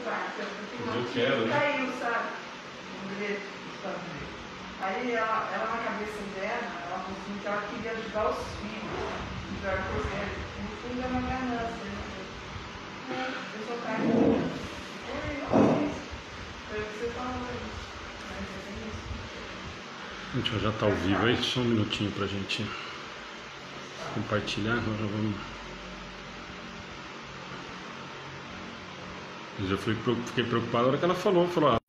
Eu quero, né? Caiu, sabe? Aí ela na cabeça dela, ela falou assim que ela queria ajudar os filhos. Então ela falou assim, no fundo é uma ganância, né? Eu sou carne. Foi o que você falou aí. Mas é isso. Gente, já tá ao vivo aí, só um minutinho pra gente compartilhar, nós já vamos. Eu já fiquei preocupado na hora que ela falou,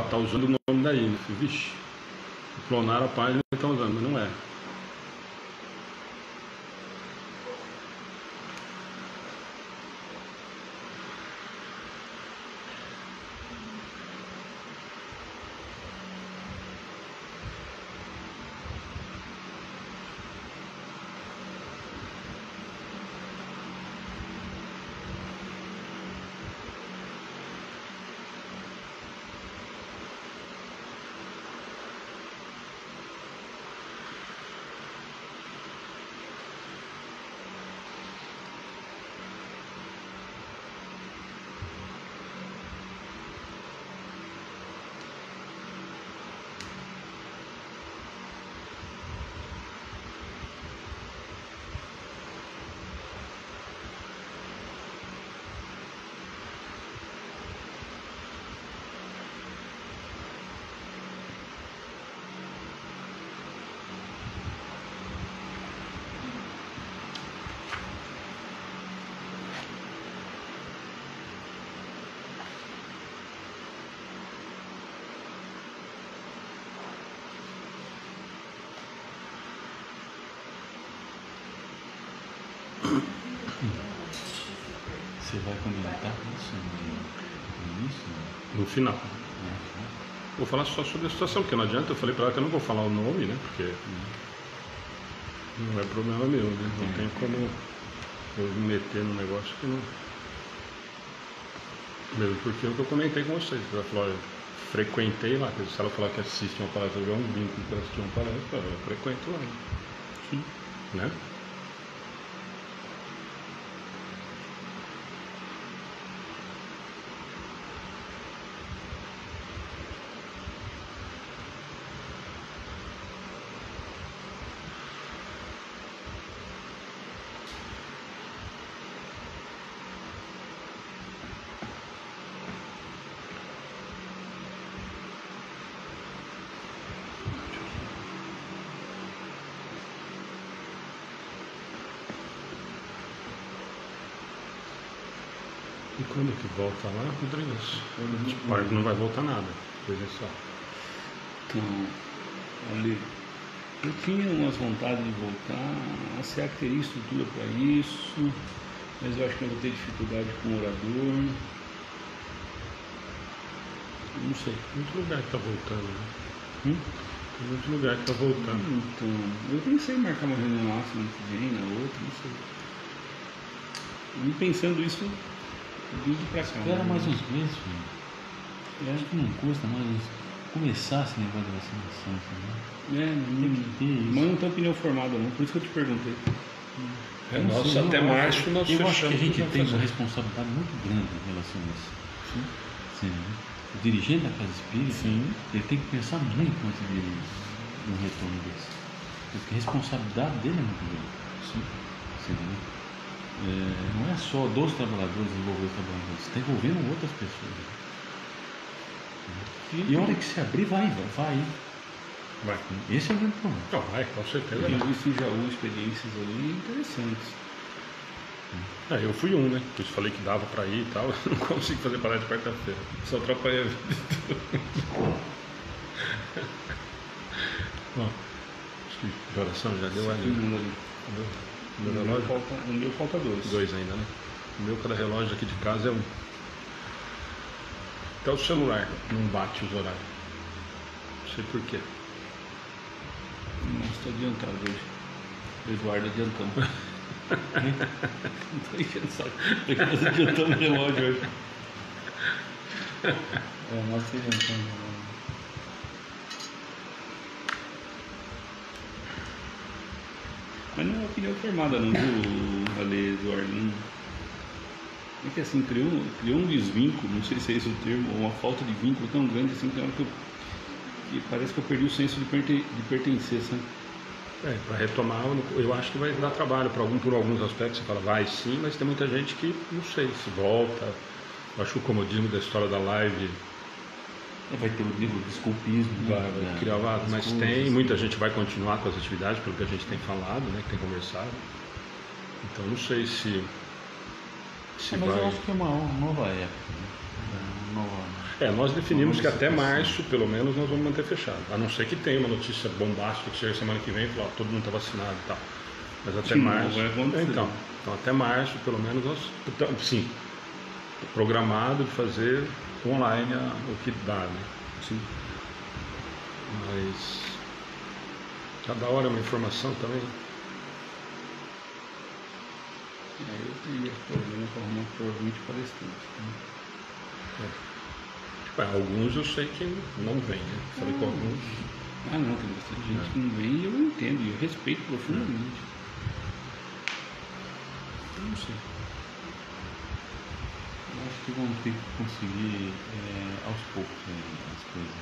tá usando o nome daí, né? Falei, vixe, clonaram a página e estão usando, mas não é. Você vai comentar isso no início? No final. Vou falar só sobre a situação, porque não adianta, eu falei pra ela que eu não vou falar o nome, né? Porque não é problema meu, né? Não tem como eu me meter num negócio que não. Mesmo porque é o que eu comentei com vocês. Ela falou, eu frequentei lá, se ela falar que assiste uma palestra, eu um vínculo para assistir uma palestra, eu frequento lá. Sim. Né? E quando que volta lá, Rodrigues? Tipo, não vai voltar nada, coisa só. Então, ali, eu tinha umas vontades de voltar, a SEAC teria estrutura para isso, mas eu acho que eu vou ter dificuldade com o orador. Não sei. Muito lugar que tá voltando, né? Tem muito lugar que tá voltando. Então, eu pensei em marcar uma reunião lá, semana que vem, na outra, não sei. E pensando isso, vídeo pra cá. Espera mais uns meses, filho. Acho que não custa mais começar esse negócio de vacinação, mas não tem opinião formada não, por isso que eu te perguntei. Nossa, até março nós eu acho que a gente tem uma fazer. responsabilidade muito grande em relação a isso. Sim, né? O dirigente da Casa Espírita, ele tem que pensar muito antes de um retorno desse. Porque a responsabilidade dele é muito grande. Sim. Não é só dos trabalhadores envolver os trabalhadores, está envolvendo outras pessoas. E a hora que se abrir, vai. Esse é o grande problema. Não, vai, com certeza. Eu vi em Jaú experiências ali interessantes. Eu fui né? Por isso falei que dava pra ir e tal. Eu não consigo fazer palestra de quarta-feira. Só atrapalhei a vida. Bom, acho que de oração já deu ali. No meu falta dois ainda, né? O meu, cada relógio aqui de casa é um. Até o celular não bate os horários. Não sei porquê. Nossa, estou adiantado hoje. Eduardo adiantando. Não estou enchendo o saco. Porque nós adiantamos o relógio hoje. Nós adiantamos. Mas não é opinião formada não, viu, Ale, Eduardo? É que assim, criou um desvínculo, não sei se é esse o termo, ou uma falta de vínculo tão grande assim, que parece que eu perdi o senso de pertencer, sabe? Para retomar, eu acho que vai dar trabalho por alguns aspectos. Você fala, vai sim, mas tem muita gente que não sei se volta. Eu acho que o comodismo da história da live vai ter o desculpismo, vai criar lado, mas tem muita gente vai continuar com as atividades, pelo que a gente tem falado, né, que tem conversado. Então não sei se mas vai... eu acho que é uma nova época, né? nós definimos que até março, pelo menos, nós vamos manter fechado. A não ser que tenha uma notícia bombástica que chega semana que vem e fala, todo mundo está vacinado e tal. Mas até março. Então, até março, pelo menos, nós sim, programado de fazer online o que dá, né? Sim. Mas cada hora é uma informação também. Eu teria problema para arrumar provavelmente palestrante. Alguns eu sei que não vem, né? Falei com alguns. Não, tem bastante gente que não vem e eu entendo, e eu respeito profundamente. Não sei. Eu acho que vão ter que conseguir aos poucos as coisas.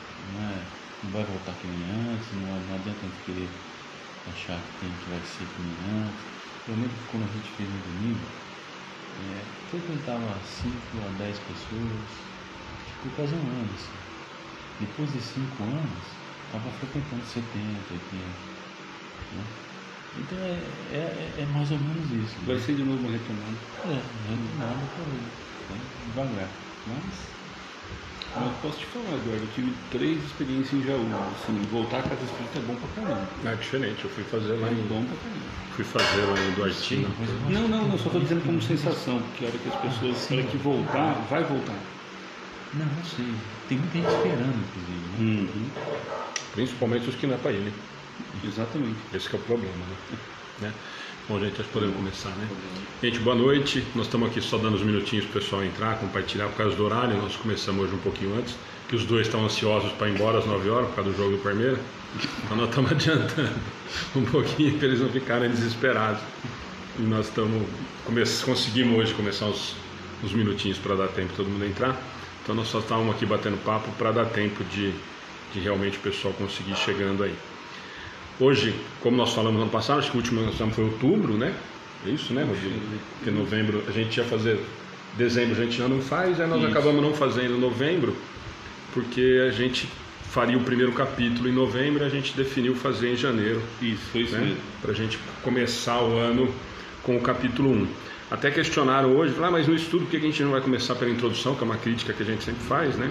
Não vai voltar que nem antes, não adianta a gente querer achar que vai ser que nem antes. Eu lembro que quando a gente fez no domingo, frequentava 5 a 10 pessoas, ficou quase um ano assim. Depois de 5 anos, estava frequentando 70, 80. Né? Então é mais ou menos isso. Vai ser de novo uma retomada. Retomada devagar. Mas eu posso te falar, Eduardo, eu tive 3 experiências em Jaú. Assim, voltar à casa espírita é bom pra caramba. É diferente, eu fui fazer lá em... bom pra caramba. Fui fazer lá em Duartina. Não, só estou dizendo como sensação, porque a hora que as pessoas, a hora que voltar, vai voltar. Não sei. Tem muita gente esperando, inclusive. Principalmente os que não é para ir, né? Exatamente. Esse que é o problema, né? Bom, gente, nós podemos começar, né? Gente, boa noite. Nós estamos aqui só dando uns minutinhos para o pessoal entrar, compartilhar por causa do horário. Nós começamos hoje um pouquinho antes, que os dois estão ansiosos para ir embora às 9 horas por causa do jogo do Palmeiras. Então nós estamos adiantando um pouquinho para eles não ficarem desesperados. E nós conseguimos hoje começar uns minutinhos para dar tempo de todo mundo entrar. Então nós só estávamos aqui batendo papo para dar tempo de realmente o pessoal conseguir ir chegando aí. Hoje, como nós falamos no ano passado, acho que o último que nós fizemos foi outubro, né? É isso, né, Rodrigo? Porque novembro a gente ia fazer, dezembro a gente já não faz, aí nós acabamos não fazendo novembro, porque a gente faria o primeiro capítulo em novembro e a gente definiu fazer em janeiro. Isso, foi isso mesmo. Para a gente começar o ano com o capítulo 1. Até questionaram hoje, falaram, mas no estudo por que a gente não vai começar pela introdução, que é uma crítica que a gente sempre faz, né?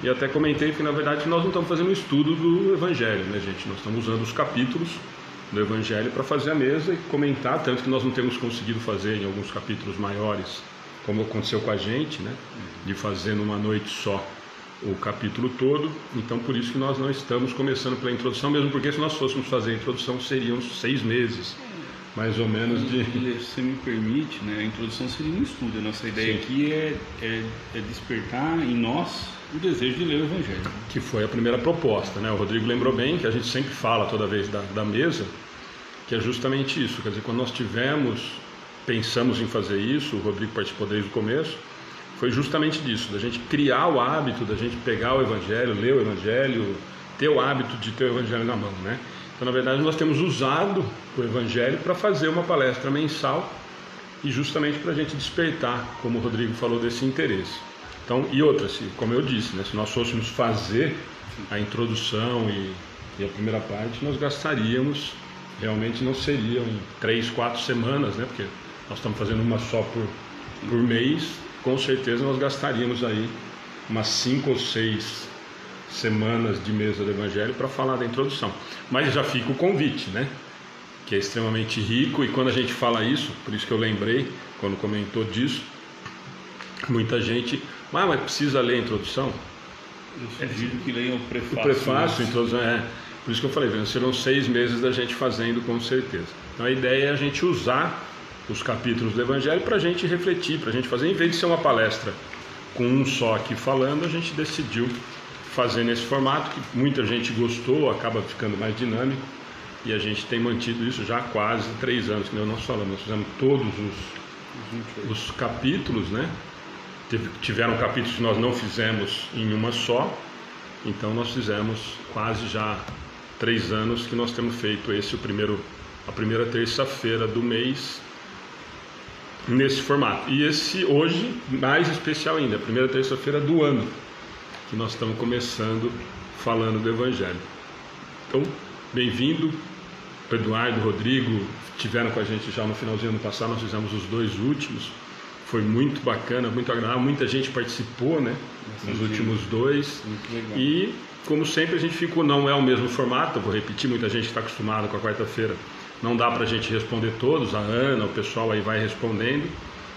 E até comentei que na verdade nós não estamos fazendo um estudo do Evangelho, né, gente? Nós estamos usando os capítulos do Evangelho para fazer a mesa e comentar, tanto que nós não temos conseguido fazer em alguns capítulos maiores, como aconteceu com a gente, né? De fazer numa noite só o capítulo todo. Então por isso que nós não estamos começando pela introdução, mesmo porque se nós fôssemos fazer a introdução seriam 6 meses. Mais ou menos de... Se você me permite, né, a introdução seria um estudo. A nossa ideia aqui é despertar em nós o desejo de ler o Evangelho. Que foi a primeira proposta, né? O Rodrigo lembrou bem que a gente sempre fala toda vez da mesa, que é justamente isso. Quer dizer, quando nós pensamos em fazer isso, o Rodrigo participou desde o começo, foi justamente disso, da gente criar o hábito, da gente pegar o Evangelho, ler o Evangelho, ter o hábito de ter o Evangelho na mão, né? Então, na verdade, nós temos usado o Evangelho para fazer uma palestra mensal e justamente para a gente despertar, como o Rodrigo falou, desse interesse. Então, e outra, como eu disse, né, se nós fôssemos fazer a introdução e a primeira parte, nós gastaríamos, realmente não seriam em 3, 4 semanas, né, porque nós estamos fazendo uma só por mês, com certeza nós gastaríamos aí umas 5 ou 6 semanas de mesa do Evangelho para falar da introdução. Mas já fica o convite, né? Que é extremamente rico, e quando a gente fala isso, por isso que eu lembrei, quando comentou disso, muita gente, mas precisa ler a introdução? Eu sugiro que leiam o prefácio. O prefácio, introdução, por isso que eu falei, serão 6 meses da gente fazendo com certeza. Então a ideia é a gente usar os capítulos do Evangelho para a gente refletir, para a gente fazer, em vez de ser uma palestra com um só aqui falando, a gente decidiu fazer nesse formato, que muita gente gostou, acaba ficando mais dinâmico, e a gente tem mantido isso já há quase 3 anos, que nós falamos, nós fizemos todos os capítulos, né? tiveram capítulos que nós não fizemos em uma só, então nós fizemos quase já 3 anos que nós temos feito a primeira terça-feira do mês nesse formato. E esse hoje, mais especial ainda, a primeira terça-feira do ano, que nós estamos começando falando do Evangelho. Então, bem-vindo. O Eduardo, o Rodrigo tiveram com a gente já no finalzinho do ano passado, nós fizemos os 2 últimos. Foi muito bacana, muito agradável, muita gente participou, né, nos últimos 2. E, como sempre, a gente ficou, não é o mesmo formato, vou repetir, muita gente está acostumada com a quarta-feira, não dá para a gente responder todos, a Ana, o pessoal aí vai respondendo,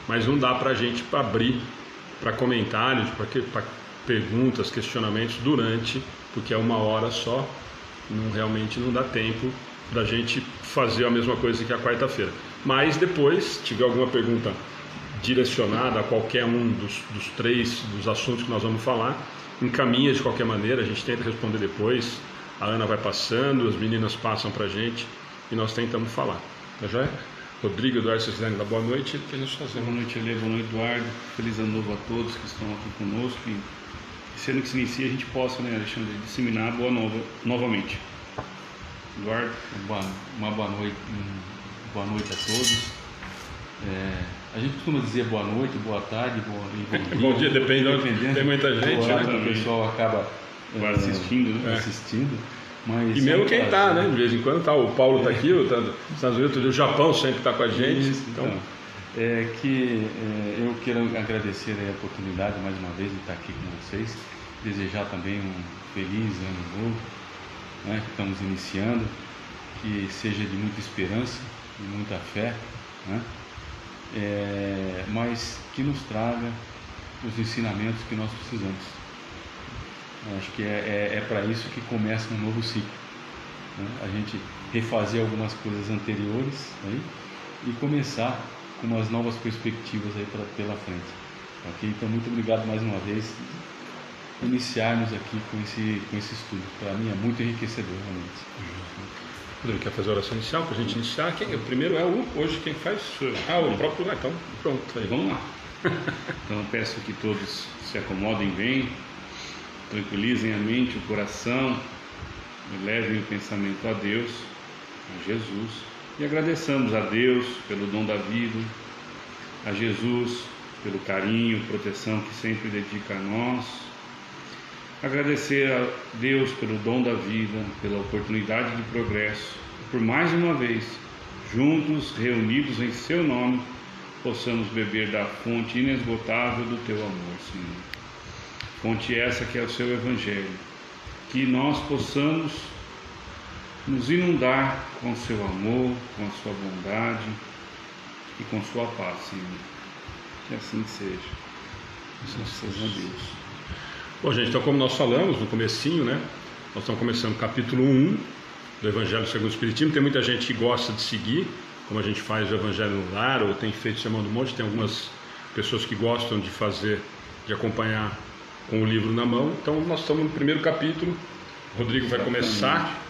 mas não dá para a gente abrir para comentários, para perguntas, questionamentos durante, porque é 1 hora só, realmente não dá tempo da gente fazer a mesma coisa que a quarta-feira. Mas depois, se tiver alguma pergunta direcionada a qualquer um dos 3 dos assuntos que nós vamos falar, encaminha de qualquer maneira, a gente tenta responder depois, a Ana vai passando, as meninas passam para a gente e nós tentamos falar. Tá joia? Rodrigo, Eduardo, vocês quiserem dar boa noite, que nós fazemos. Boa noite, Alê, boa noite, Eduardo. Feliz ano novo a todos que estão aqui conosco. E esse ano que se inicia, a gente possa, né, Alexandre, disseminar a boa nova novamente. Eduardo, uma boa noite a todos. A gente costuma dizer boa noite, boa tarde, bom dia. Bom dia, dependendo. Tem muita gente, né? O pessoal acaba assistindo, né? assistindo. Mas e mesmo quem está, né? De vez em quando tá. O Paulo está aqui, os Estados Unidos, o Japão sempre está com a gente. Isso, então, eu quero agradecer a oportunidade mais uma vez de estar aqui com vocês. Desejar também um feliz ano novo, né, que estamos iniciando, que seja de muita esperança, de muita fé, né, mas que nos traga os ensinamentos que nós precisamos. Eu acho que é para isso que começa um novo ciclo, né, a gente refazer algumas coisas anteriores aí, e começar com umas novas perspectivas aí pela frente. Ok? Então, muito obrigado mais uma vez. Iniciarmos aqui com esse estudo. Para mim é muito enriquecedor, realmente. Rodrigo, quer fazer a oração inicial para a gente iniciar? O primeiro é hoje quem faz? O próprio. Então, pronto. Aí, vamos lá. Então, eu peço que todos se acomodem bem, tranquilizem a mente, o coração, elevem o pensamento a Deus, a Jesus, e agradeçamos a Deus pelo dom da vida, a Jesus pelo carinho, proteção que sempre dedica a nós. Agradecer a Deus pelo dom da vida, pela oportunidade de progresso, e por mais uma vez, juntos, reunidos em Seu nome, possamos beber da fonte inesgotável do Teu amor, Senhor. Fonte essa que é o Seu Evangelho, que nós possamos nos inundar com o Seu amor, com a Sua bondade e com Sua paz, Senhor. Que assim seja. Graças a Deus. Bom, gente, então como nós falamos no comecinho, né? Nós estamos começando o capítulo 1 do Evangelho segundo o Espiritismo. Tem muita gente que gosta de seguir, como a gente faz o Evangelho no Lar, ou tem feito Sermão do Monte. Tem algumas pessoas que gostam de fazer, de acompanhar com o livro na mão. Então nós estamos no primeiro capítulo, o Rodrigo vai começar,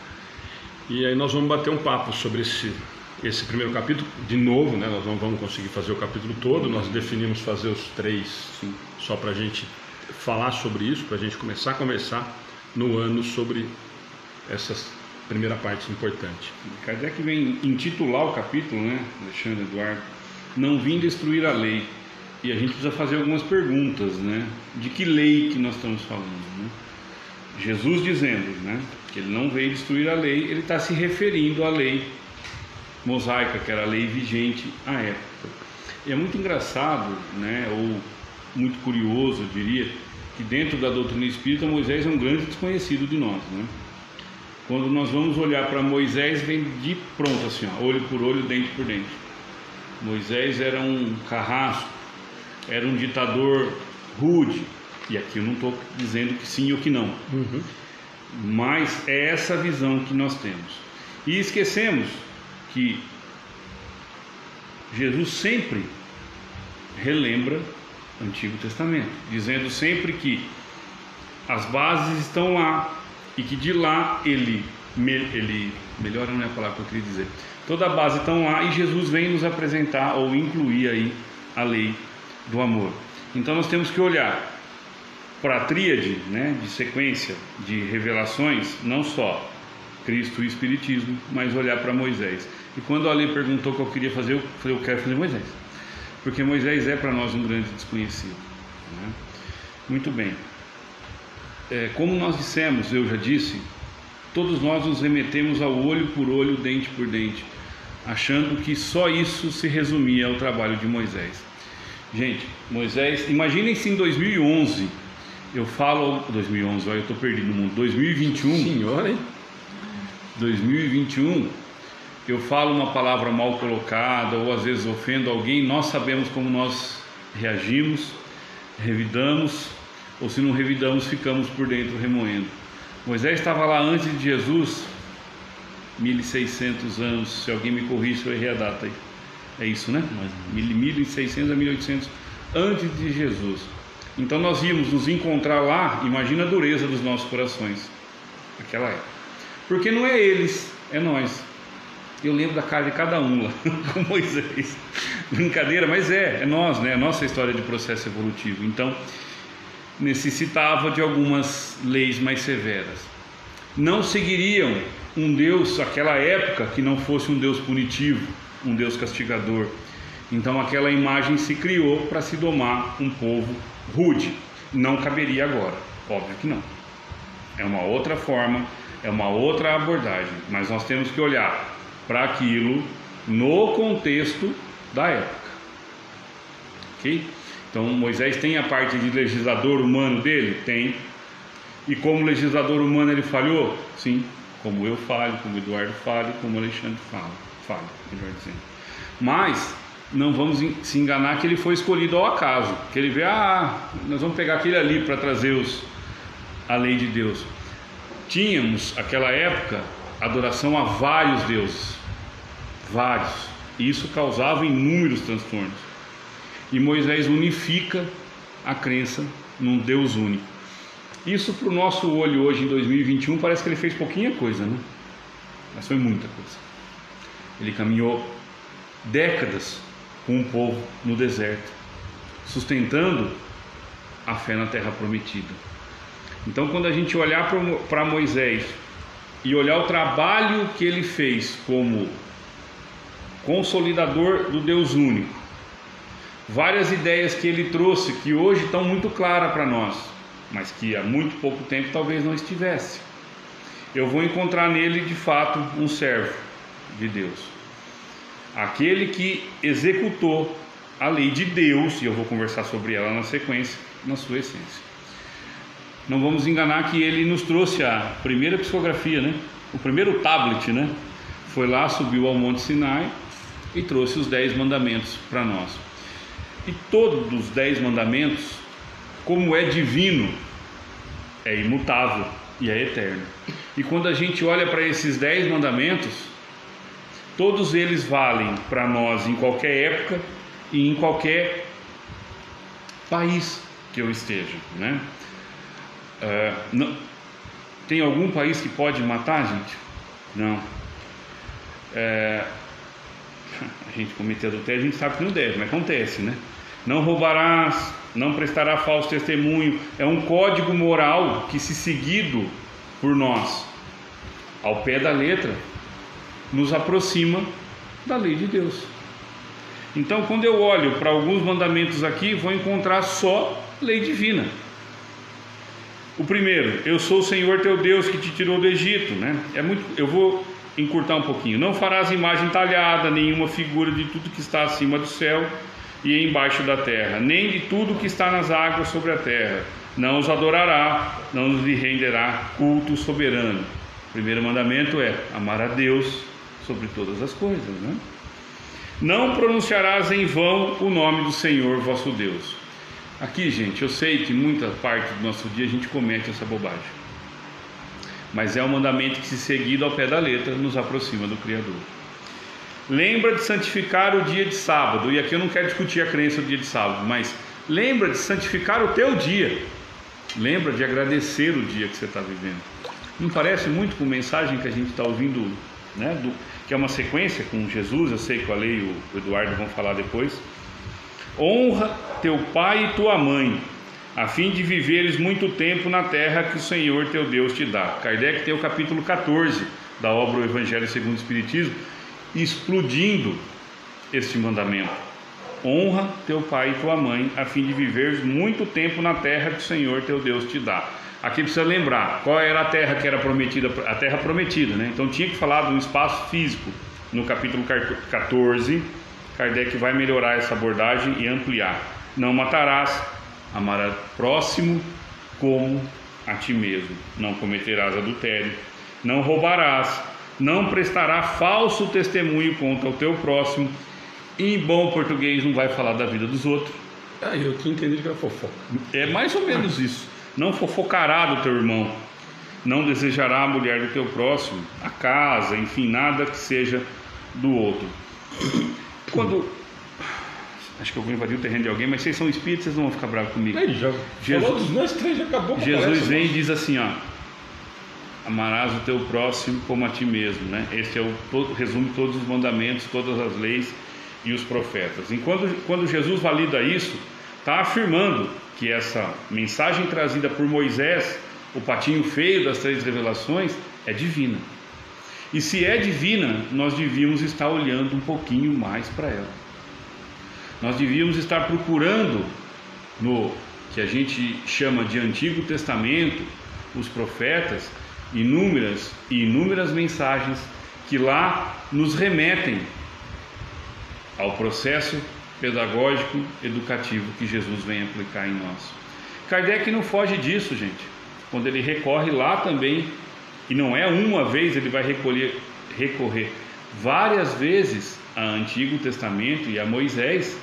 e aí nós vamos bater um papo sobre esse primeiro capítulo. De novo, né? Nós não vamos conseguir fazer o capítulo todo, nós definimos fazer os 3 só para a gente falar sobre isso, para a gente começar a conversar no ano sobre essa primeira parte importante. Kardec vem intitular o capítulo, né, Alexandre, Eduardo, Não Vim Destruir a Lei. E a gente precisa fazer algumas perguntas, né? De que lei que nós estamos falando, né? Jesus dizendo, né, que ele não veio destruir a lei, ele está se referindo à lei mosaica, que era a lei vigente à época. E é muito engraçado, né, ou muito curioso, eu diria, que dentro da doutrina espírita Moisés é um grande desconhecido de nós, né? Quando nós vamos olhar para Moisés, vem de pronto assim, ó, olho por olho, dente por dente. Moisés era um carrasco, era um ditador rude, e aqui eu não estou dizendo que sim ou que não, mas é essa visão que nós temos. E esquecemos que Jesus sempre relembra o Antigo Testamento, dizendo sempre que as bases estão lá e que de lá ele melhora, não é a palavra que eu queria dizer, toda a base estão lá e Jesus vem nos apresentar ou incluir aí a lei do amor. Então nós temos que olhar para a tríade, né, de sequência de revelações, não só Cristo e Espiritismo, mas olhar para Moisés. E quando a Ale perguntou o que eu queria fazer, eu falei, eu quero fazer Moisés, porque Moisés é para nós um grande desconhecido, né? Muito bem. Como nós dissemos, eu já disse, todos nós nos remetemos ao olho por olho, dente por dente, achando que só isso se resumia ao trabalho de Moisés. Gente, Moisés, imaginem se em 2011, eu falo, 2011, olha, eu estou perdido no mundo, 2021, Senhor, hein? 2021, eu falo uma palavra mal colocada, ou às vezes ofendo alguém, nós sabemos como nós reagimos, revidamos, ou se não revidamos, ficamos por dentro remoendo. Moisés estava lá antes de Jesus, 1600 anos, se alguém me corrige, eu errei a data aí. É isso, né? 1600 a 1800 antes de Jesus. Então nós íamos nos encontrar lá, imagina a dureza dos nossos corações naquela época. Porque não é eles, é nós. Eu lembro da cara de cada um lá, com Moisés. Brincadeira, mas é nós, né? É a nossa história de processo evolutivo. Então, necessitava de algumas leis mais severas. Não seguiriam um Deus, naquela época, que não fosse um Deus punitivo, um Deus castigador. Então aquela imagem se criou para se domar um povo rude. Não caberia agora, óbvio que não. É uma outra forma, é uma outra abordagem, mas nós temos que olhar para aquilo no contexto da época, ok? Então Moisés tem a parte de legislador humano dele? Tem. E como legislador humano ele falhou? Sim. Como eu falho, como o Eduardo falha, como o Alexandre falha, melhor dizendo. Mas não vamos se enganar que ele foi escolhido ao acaso, que ele vê, nós vamos pegar aquele ali para trazer a lei de Deus. Tínhamos, naquela época, adoração a vários deuses, vários, e isso causava inúmeros transtornos. E Moisés unifica a crença num Deus único. Isso para o nosso olho hoje em 2021 parece que ele fez pouquinha coisa, né? Mas foi muita coisa. Ele caminhou décadas com o povo no deserto, sustentando a fé na terra prometida. Então quando a gente olhar para Moisés e olhar o trabalho que ele fez como consolidador do Deus único, várias ideias que ele trouxe que hoje estão muito claras para nós, mas que há muito pouco tempo talvez não estivesse. Eu vou encontrar nele de fato um servo de Deus, aquele que executou a lei de Deus, e eu vou conversar sobre ela na sequência, na sua essência. Não vamos enganar que ele nos trouxe a primeira psicografia, né? O primeiro tablet, né? Foi lá, subiu ao Monte Sinai e trouxe os 10 mandamentos para nós. E todos os 10 mandamentos, como é divino, é imutável e é eterno. E quando a gente olha para esses 10 mandamentos, todos eles valem para nós em qualquer época e em qualquer país que eu esteja, né? Não, tem algum país que pode matar, gente? Não. A gente cometeu adultério, a gente sabe que não deve, mas acontece, né? Não roubarás, não prestará falso testemunho. É um código moral que, se seguido por nós ao pé da letra, nos aproxima da lei de Deus. Então, quando eu olho para alguns mandamentos aqui, vou encontrar só lei divina. O primeiro, eu sou o Senhor teu Deus que te tirou do Egito, né? Eu vou encurtar um pouquinho. Não farás imagem talhada, nenhuma figura de tudo que está acima do céu e embaixo da terra, nem de tudo que está nas águas sobre a terra. Não os adorará, não lhe renderá culto soberano. O primeiro mandamento é amar a Deus sobre todas as coisas, né? Não pronunciarás em vão o nome do Senhor vosso Deus. Aqui, gente, eu sei que muita parte do nosso dia a gente comete essa bobagem, mas é um mandamento que, se seguido ao pé da letra, nos aproxima do Criador. Lembra de santificar o dia de sábado. E aqui eu não quero discutir a crença do dia de sábado, mas lembra de santificar o teu dia. Lembra de agradecer o dia que você está vivendo. Não parece muito com a mensagem que a gente está ouvindo, né, que é uma sequência com Jesus? Eu sei que a Lei e o Eduardo vão falar depois. Honra teu pai e tua mãe, a fim de viveres muito tempo na terra que o Senhor teu Deus te dá. Kardec tem o capítulo 14 da obra O Evangelho segundo o Espiritismo, explodindo este mandamento: honra teu pai e tua mãe, a fim de viveres muito tempo na terra que o Senhor teu Deus te dá. Aqui precisa lembrar qual era a terra que era prometida, a terra prometida, né? Então tinha que falar de um espaço físico. No capítulo 14, Kardec vai melhorar essa abordagem e ampliar: não matarás, amarás próximo como a ti mesmo, não cometerás adultério, não roubarás, não prestarás falso testemunho contra o teu próximo. E em bom português não vai falar da vida dos outros. Eu que entendi que era fofoca. É mais ou menos isso. Não fofocará do teu irmão, não desejará a mulher do teu próximo, a casa, enfim, nada que seja do outro. Quando... Acho que eu vou invadir o terreno de alguém, mas vocês são espíritos, vocês não vão ficar bravos comigo. Aí, já falou dos nós três, já acabou. Jesus vem e diz assim, ó: amarás o teu próximo como a ti mesmo, né? Esse é o resumo de todos os mandamentos, todas as leis e os profetas. E quando Jesus valida isso, está afirmando que essa mensagem trazida por Moisés, o patinho feio das 3 revelações, é divina. E se é divina, nós devíamos estar olhando um pouquinho mais para ela. Nós devíamos estar procurando no que a gente chama de Antigo Testamento, os profetas, inúmeras e inúmeras mensagens que lá nos remetem ao processo pedagógico, educativo que Jesus vem aplicar em nós. Kardec não foge disso, gente. Quando ele recorre lá também, e não é uma vez, ele vai recorrer várias vezes ao Antigo Testamento e a Moisés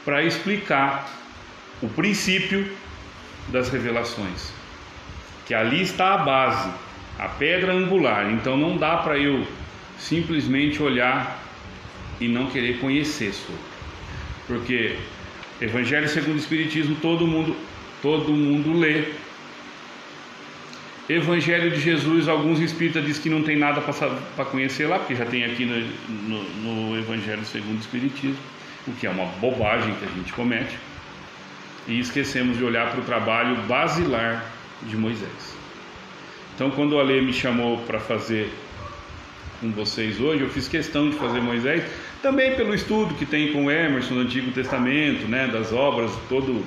para explicar o princípio das revelações, que ali está a base, a pedra angular. Então não dá para eu simplesmente olhar e não querer conhecer sobre. Porque Evangelho segundo o Espiritismo todo mundo lê. Evangelho de Jesus, alguns espíritas dizem que não tem nada para conhecer lá, porque já tem aqui no Evangelho segundo o Espiritismo, o que é uma bobagem que a gente comete, e esquecemos de olhar para o trabalho basilar de Moisés. Então, quando o Ale me chamou para fazer com vocês hoje, eu fiz questão de fazer Moisés, também pelo estudo que tem com o Emerson no Antigo Testamento, né, das obras, todo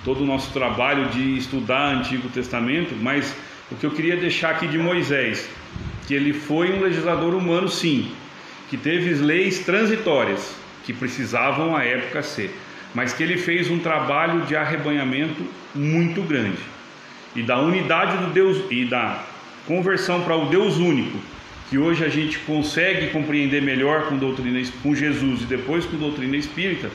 o nosso trabalho de estudar Antigo Testamento. Mas o que eu queria deixar aqui de Moisés, que ele foi um legislador humano, sim, que teve leis transitórias, que precisavam à época ser, mas que ele fez um trabalho de arrebanhamento muito grande, e da unidade do Deus e da conversão para o Deus único, que hoje a gente consegue compreender melhor com Jesus e depois com doutrina espírita,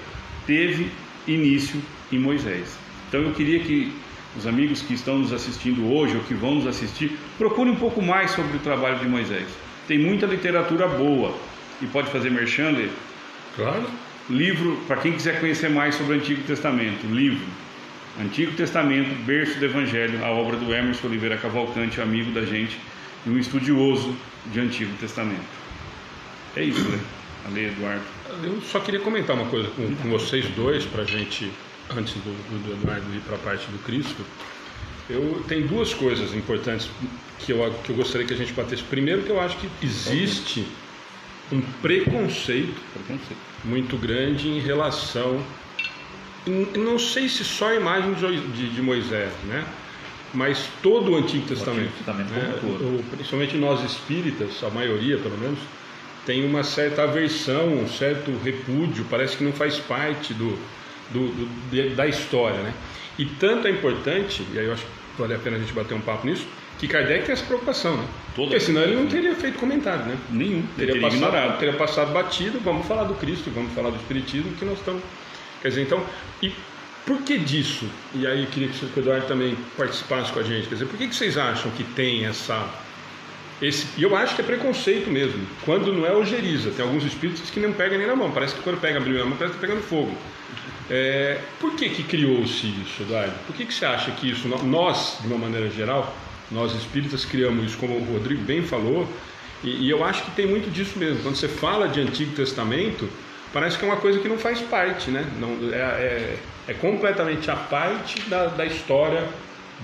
teve início em Moisés. Então eu queria que os amigos que estão nos assistindo hoje ou que vão nos assistir procurem um pouco mais sobre o trabalho de Moisés. Tem muita literatura boa, e pode fazer merchan, Lê? Claro. Livro, para quem quiser conhecer mais sobre o Antigo Testamento, livro Antigo Testamento, berço do Evangelho, a obra do Emerson Oliveira Cavalcante, amigo da gente e um estudioso de Antigo Testamento. É isso, né? Ale, Eduardo. Eu só queria comentar uma coisa com vocês dois, para a gente, antes do Eduardo ir para a parte do Cristo. Tem duas coisas importantes que eu gostaria que a gente batesse. Primeiro, que eu acho que existe um preconceito muito grande em relação, não sei se só a imagem de Moisés, né? Mas todo o Antigo Testamento, né? Principalmente nós espíritas, a maioria pelo menos, tem uma certa aversão, um certo repúdio, parece que não faz parte da história, né? E tanto é importante, e aí eu acho que vale a pena a gente bater um papo nisso, que Kardec tem essa preocupação, né? Porque senão ele não teria feito comentário, né? Nenhum. Teria passado batido. Vamos falar do Cristo, vamos falar do Espiritismo, que nós estamos... Quer dizer, então... E por que disso? E aí eu queria que o Eduardo também participasse com a gente. Quer dizer, por que vocês acham que tem e eu acho que é preconceito mesmo, quando não é ojeriza. Tem alguns espíritos que não pegam nem na mão, parece que quando pega a Bíblia na mão, parece que está pegando fogo. Por que criou-se isso, Eduardo? Por que você acha que isso, nós, de uma maneira geral, nós espíritas criamos isso, como o Rodrigo bem falou, e eu acho que tem muito disso mesmo. Quando você fala de Antigo Testamento, parece que é uma coisa que não faz parte, né? Não, é completamente a parte da história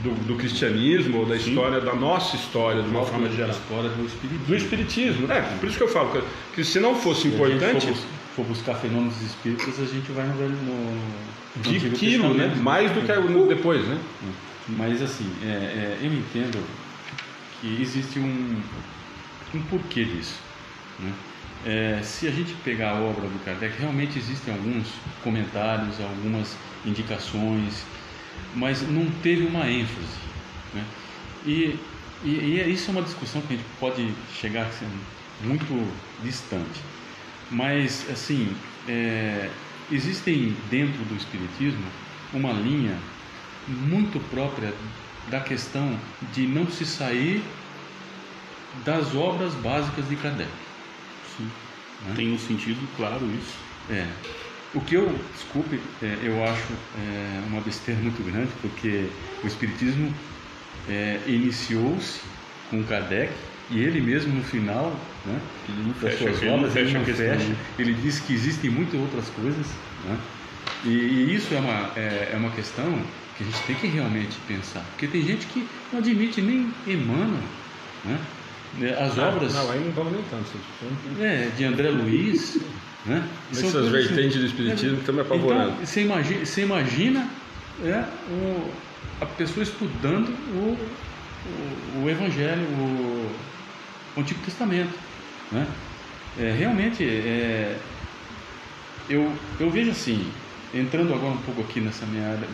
do cristianismo, ou da história, da nossa história, de uma forma geral. A história do espiritismo. Do espiritismo, por isso que eu falo que se não fosse importante... Se a gente for buscar fenômenos espíritas, a gente vai no de Antigo quilo, né? Testamento. Mais do que depois, né? Mas assim, eu entendo que existe um porquê disso, né? Se a gente pegar a obra do Kardec, realmente existem alguns comentários, algumas indicações, mas não teve uma ênfase, né? E isso é uma discussão que a gente pode chegar a ser muito distante, mas assim, existem dentro do Espiritismo uma linha muito própria da questão de não se sair das obras básicas de Kardec. Sim. Né? Tem um sentido claro isso. O que eu acho uma besteira muito grande, porque o Espiritismo iniciou-se com Kardec, e ele mesmo no final, né, das suas obras, ele não fecha, ele diz que existem muitas outras coisas, né? E isso é uma questão que a gente tem que realmente pensar, porque tem gente que não admite nem Emmanuel, né? As obras Não, aí não vamos nem tanto. de André Luiz, né? Essas vertentes do espiritismo que estão me apavorando. Então, você imagina a pessoa estudando o Evangelho, o Antigo Testamento, né? Realmente, eu vejo assim, entrando agora um pouco aqui nessa minha área,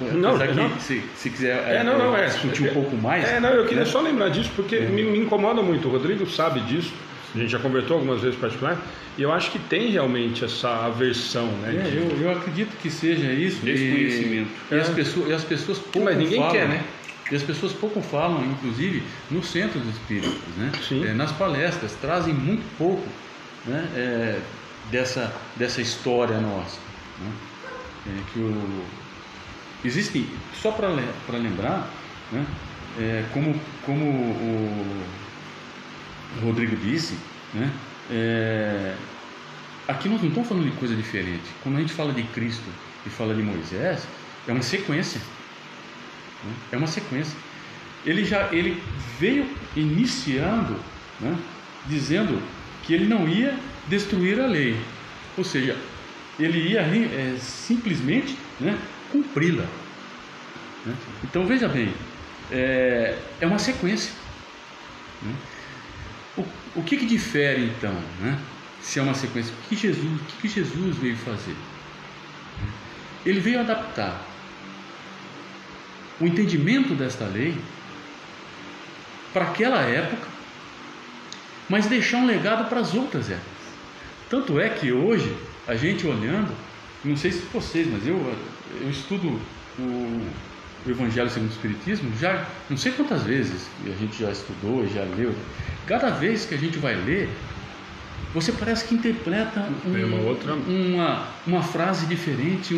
se quiser discutir um pouco mais... eu queria só lembrar disso, porque me incomoda muito, o Rodrigo sabe disso, a gente já conversou algumas vezes particular, e eu acho que tem realmente essa aversão, né? Eu acredito que seja isso, desconhecimento. E as pessoas pouco mas ninguém falam, quer, né? E as pessoas pouco falam, inclusive nos centros espíritas, né? Nas palestras, trazem muito pouco, né? Dessa história nossa, né? Existem, só para lembrar, né? Como o Rodrigo disse, né? Aqui nós não estamos falando de coisa diferente. Quando a gente fala de Cristo e fala de Moisés, é uma sequência, né? É uma sequência. Ele veio iniciando, né? Dizendo que ele não ia destruir a lei, ou seja, ele ia simplesmente, né, cumpri-la, né? Então veja bem, é uma sequência, né? O que difere então, né, se é uma sequência? O que Jesus veio fazer? Ele veio adaptar o entendimento desta lei para aquela época, mas deixar um legado para as outras épocas. Tanto é que hoje a gente olhando, não sei se vocês, mas eu estudo o Evangelho segundo o Espiritismo já não sei quantas vezes, e a gente já estudou, já leu. Cada vez que a gente vai ler, você parece que interpreta uma frase diferente,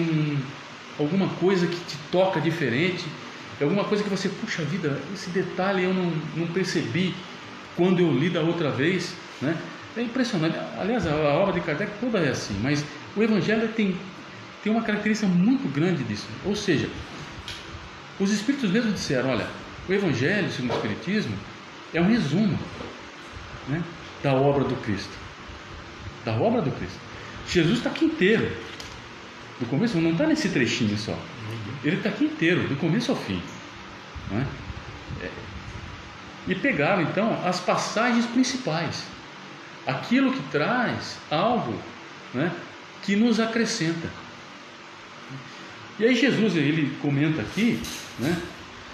alguma coisa que te toca diferente, alguma coisa que você, puxa vida, esse detalhe eu não percebi quando eu li da outra vez, né? É impressionante. Aliás, a obra de Kardec toda é assim, mas o Evangelho tem uma característica muito grande disso. Ou seja, os Espíritos mesmo disseram, olha, o Evangelho, segundo o Espiritismo, é um resumo, né, da obra do Cristo. Da obra do Cristo. Jesus está aqui inteiro. Do começo, não está nesse trechinho só. Ele está aqui inteiro, do começo ao fim. Né? E pegaram, então, as passagens principais. Aquilo que traz algo, né, que nos acrescenta. E aí Jesus, ele comenta aqui, né,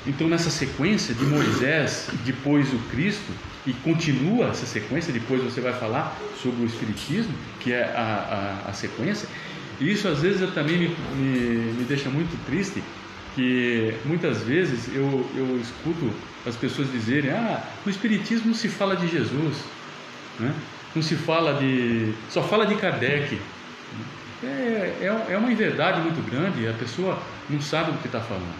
então nessa sequência de Moisés, depois o Cristo, e continua essa sequência, depois você vai falar sobre o Espiritismo, que é a sequência, e isso às vezes também me deixa muito triste, que muitas vezes eu escuto as pessoas dizerem, no Espiritismo não se fala de Jesus, né? Não se fala só fala de Kardec. É uma inverdade muito grande, a pessoa não sabe do que está falando.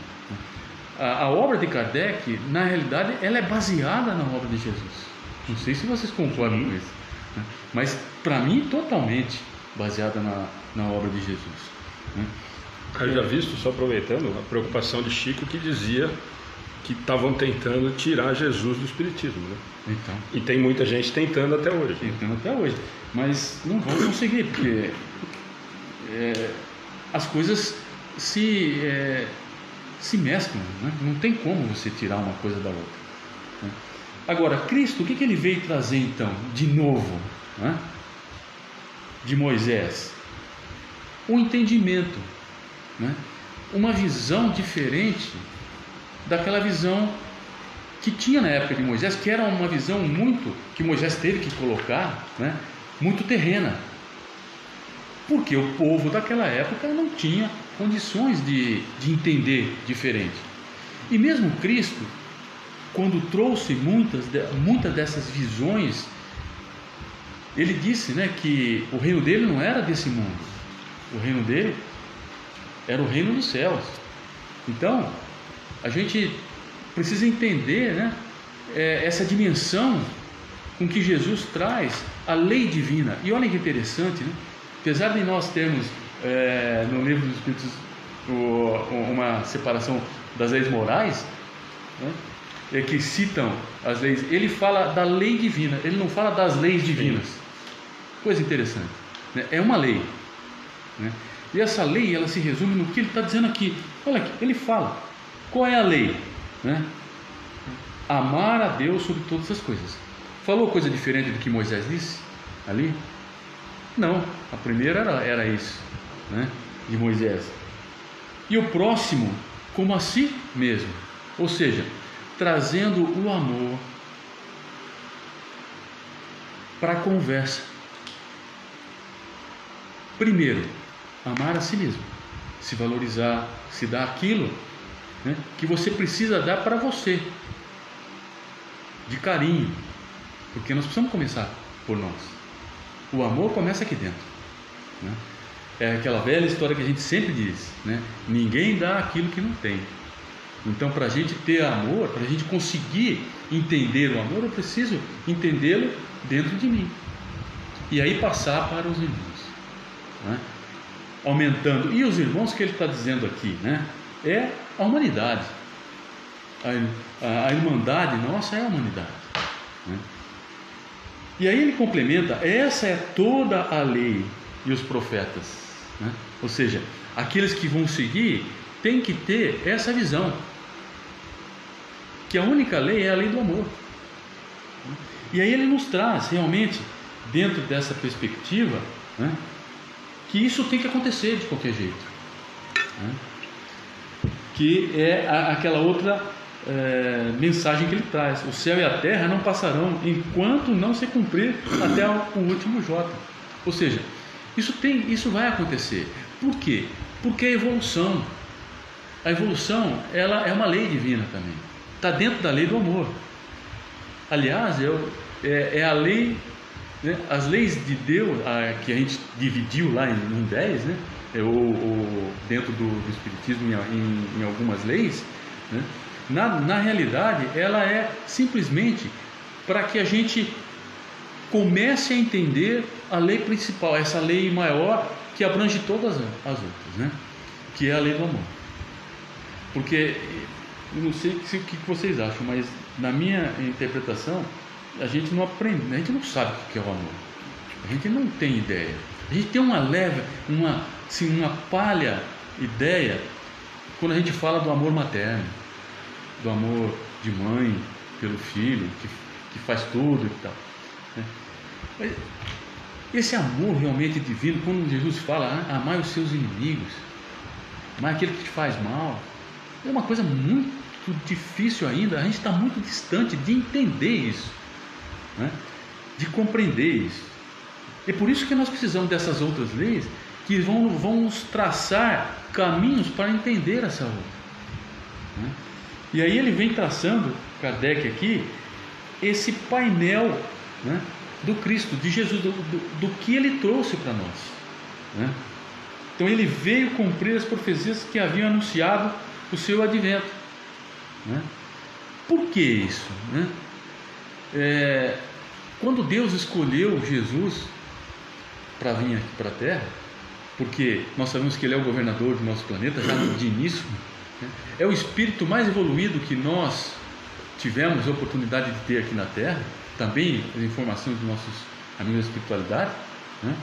A obra de Kardec, na realidade, ela é baseada na obra de Jesus. Não sei se vocês concordam com isso, né? Mas para mim totalmente baseada na obra de Jesus, né? Eu já visto, só aproveitando, a preocupação de Chico, que dizia que estavam tentando tirar Jesus do Espiritismo, né? Então, E tem muita gente tentando até hoje. mas não vão conseguir, porque as coisas se mesclam, né? Não tem como você tirar uma coisa da outra, né? Agora, Cristo, o que ele veio trazer então, de novo, né? De Moisés? Um entendimento, né? Uma visão diferente daquela visão que tinha na época de Moisés, que era uma visão que Moisés teve que colocar, né? Muito terrena, porque o povo daquela época não tinha condições de entender diferente. E mesmo Cristo, quando trouxe muitas dessas visões, ele disse, né, que o reino dele não era desse mundo, o reino dele era o reino dos céus. Então a gente precisa entender, né, essa dimensão com que Jesus traz a lei divina. E olha que interessante, né? Apesar de nós termos no livro dos Espíritos uma separação das leis morais, né, que citam as leis, ele fala da lei divina, ele não fala das leis divinas. Coisa interessante, né? É uma lei, né? E essa lei, ela se resume no que ele está dizendo aqui. Olha aqui, ele fala, qual é a lei, né? Amar a Deus sobre todas as coisas. Falou coisa diferente do que Moisés disse ali? Não, a primeira era isso, né, de Moisés. E o próximo como a si mesmo, ou seja, trazendo o amor para a conversa. Primeiro, amar a si mesmo, se valorizar, se dar aquilo, né, que você precisa dar para você, de carinho, porque nós precisamos começar por nós. O amor começa aqui dentro, né? É aquela velha história que a gente sempre diz, né? Ninguém dá aquilo que não tem. Então, para a gente ter amor, para a gente conseguir entender o amor, eu preciso entendê-lo dentro de mim, e aí passar para os irmãos, né? Aumentando. E os irmãos que ele está dizendo aqui, né? É a humanidade. A irmandade nossa é a humanidade, né? E aí ele complementa, essa é toda a lei e os profetas, né? Ou seja, aqueles que vão seguir têm que ter essa visão, que a única lei é a lei do amor. E aí ele nos traz realmente, dentro dessa perspectiva, né, que isso tem que acontecer de qualquer jeito, né? Que é aquela outra mensagem que ele traz: o céu e a terra não passarão enquanto não se cumprir até o último J. Ou seja, isso vai acontecer. Por quê? Porque a evolução ela é uma lei divina também, está dentro da lei do amor. Aliás, é a lei, né, as leis de Deus, que a gente dividiu lá em 10, né, ou dentro do Espiritismo em algumas leis, né? Na realidade, ela é simplesmente para que a gente comece a entender a lei principal, essa lei maior que abrange todas as outras, né? Que é a lei do amor. Porque, eu não sei o que vocês acham, mas na minha interpretação, a gente não aprende, a gente não sabe o que é o amor, a gente não tem ideia, a gente tem uma palha ideia quando a gente fala do amor materno, do amor de mãe pelo filho, que faz tudo e tal, né? Mas esse amor realmente divino, quando Jesus fala, amai os seus inimigos, amai aquele que te faz mal, é uma coisa muito difícil ainda. A gente está muito distante de entender isso, né? De compreender isso. É por isso que nós precisamos dessas outras leis que vão nos traçar caminhos para entender essa outra, né? E aí ele vem traçando, Kardec aqui, esse painel, né, do Cristo, de Jesus, do que ele trouxe para nós, né? Então ele veio cumprir as profecias que haviam anunciado o seu advento, né? Por que isso, né? Quando Deus escolheu Jesus para vir aqui para a Terra, porque nós sabemos que ele é o governador do nosso planeta já de início, né? É o espírito mais evoluído que nós tivemos a oportunidade de ter aqui na Terra, também as informações dos nossos amigos da espiritualidade, né?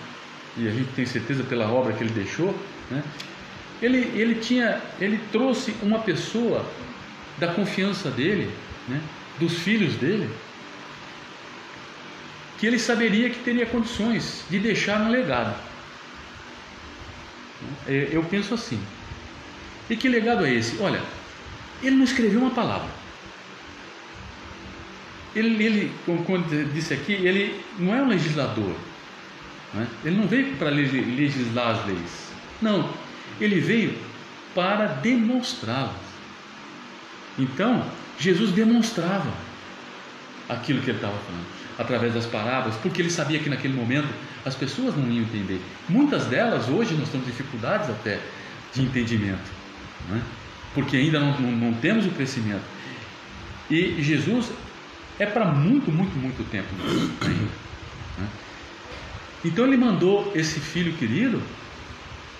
E a gente tem certeza pela obra que ele deixou, né? Ele trouxe uma pessoa da confiança dele, né? Dos filhos dele, que ele saberia que teria condições de deixar um legado. Eu penso assim. E que legado é esse? Olha, ele não escreveu uma palavra. Ele, como disse aqui, ele não é um legislador, né? Ele não veio para legislar as leis. Não, ele veio para demonstrá-las. Então, Jesus demonstrava aquilo que ele estava falando, através das parábolas, porque ele sabia que naquele momento as pessoas não iam entender. Muitas delas, hoje, nós temos dificuldades até de entendimento, né? Porque ainda não temos o crescimento. E Jesus é para muito tempo ainda, né? Então ele mandou esse filho querido,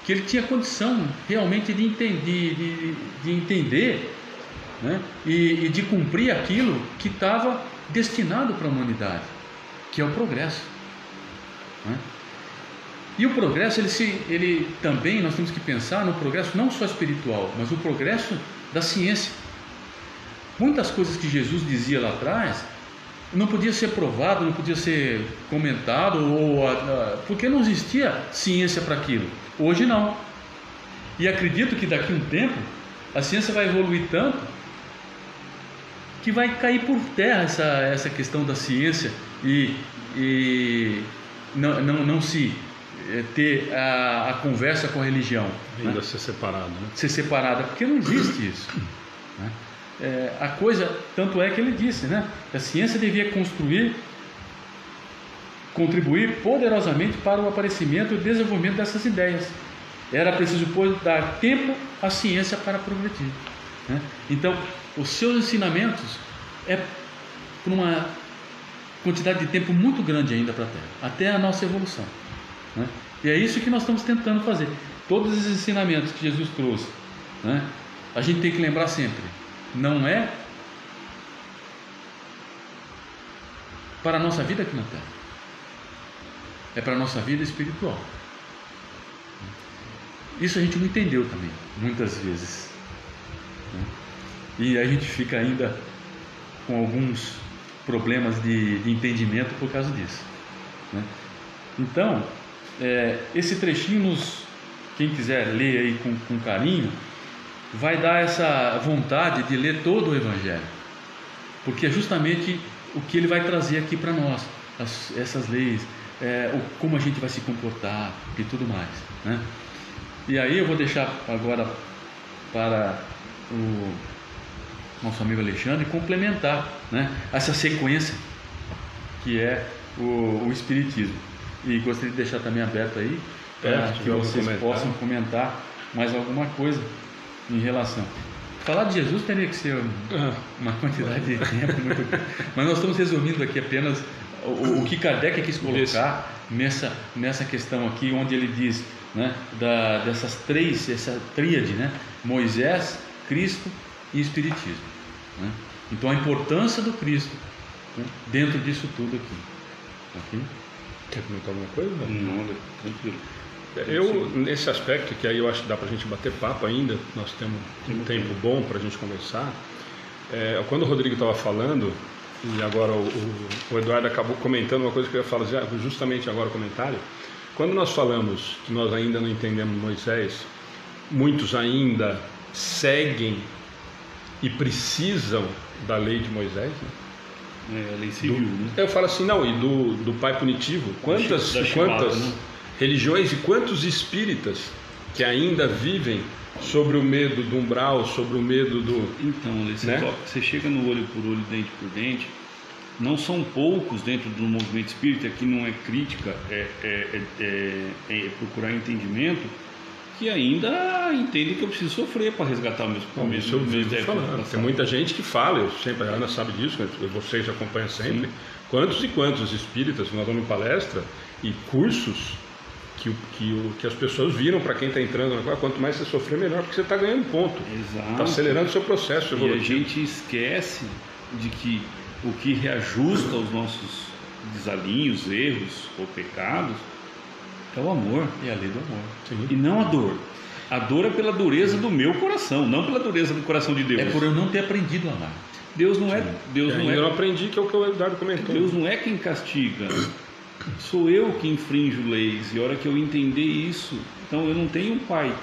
que ele tinha condição realmente de entender, né? E de cumprir aquilo que estava destinado para a humanidade, que é o progresso, né? E o progresso, ele também, nós temos que pensar no progresso não só espiritual, mas o progresso da ciência. Muitas coisas que Jesus dizia lá atrás não podia ser provado, não podia ser comentado, porque não existia ciência para aquilo. Hoje não. E acredito que daqui a um tempo a ciência vai evoluir tanto que vai cair por terra essa questão da ciência e não se ter a conversa com a religião. Ainda, né? ser separado, né? Ser separada, porque não existe isso, né? A coisa, tanto é que ele disse, né? A ciência devia contribuir poderosamente para o aparecimento e o desenvolvimento dessas ideias. Era preciso dar tempo à ciência para progredir, né? Então, os seus ensinamentos é por uma quantidade de tempo muito grande ainda para a Terra, até a nossa evolução, né? E é isso que nós estamos tentando fazer. Todos os ensinamentos que Jesus trouxe, né? A gente tem que lembrar sempre, não é para a nossa vida aqui na Terra, é para a nossa vida espiritual. Isso a gente não entendeu também, muitas vezes, né? E a gente fica ainda com alguns problemas de entendimento por causa disso, né? Então, esse trechinho, quem quiser ler aí com carinho, vai dar essa vontade de ler todo o Evangelho, porque é justamente o que ele vai trazer aqui para nós, essas leis, como a gente vai se comportar e tudo mais, né? E aí eu vou deixar agora para o nosso amigo Alexandre complementar, né, essa sequência que é o Espiritismo. E gostaria de deixar também aberto aí para que vocês possam comentar mais alguma coisa em relação. Falar de Jesus teria que ser uma quantidade de tempo muito grande, mas nós estamos resumindo aqui apenas o que Kardec quis colocar nessa questão aqui, onde ele diz, né, dessas três, essa tríade, né, Moisés, Cristo e Espiritismo, né? Então a importância do Cristo, né, dentro disso tudo aqui. Ok? Quer comentar alguma coisa? Não, tranquilo. Eu, nesse aspecto, que aí eu acho que dá para a gente bater papo ainda, nós temos um tempo bom para a gente conversar. Quando o Rodrigo estava falando, e agora o Eduardo acabou comentando uma coisa que eu ia falar justamente agora o comentário. Quando nós falamos que nós ainda não entendemos Moisés, muitos ainda seguem e precisam da lei de Moisés, né? A lei civil, né? Eu falo assim, não, e do pai punitivo, quantas né? religiões e quantos espíritas que ainda vivem sobre o medo do umbral, sobre o medo do... Então, né? Você chega no olho por olho, dente por dente, não são poucos dentro do movimento espírita, que não é crítica, é procurar entendimento, que ainda entendem que eu preciso sofrer para resgatar meus problemas. Isso eu vivo falando. Tem muita gente que fala, a Ana sabe disso, vocês acompanham sempre. Sim. Quantos e quantos espíritas nós damos em palestra e cursos que as pessoas viram para quem está entrando na coisa. Quanto mais você sofrer, melhor, porque você está ganhando ponto. Exato. Está acelerando o seu processo evolutivo. E a gente esquece de que o que reajusta os nossos desalinhos, erros ou pecados é o amor. É a lei do amor. Sim. E não a dor. A dor é pela dureza do meu coração, não pela dureza do coração de Deus. É por eu não ter aprendido a amar. Deus não é, Deus não Eu não é, aprendi, que é o que o Eduardo comentou. Deus não é quem castiga. Sou eu que infrinjo leis. E a hora que eu entender isso, então eu não tenho um pai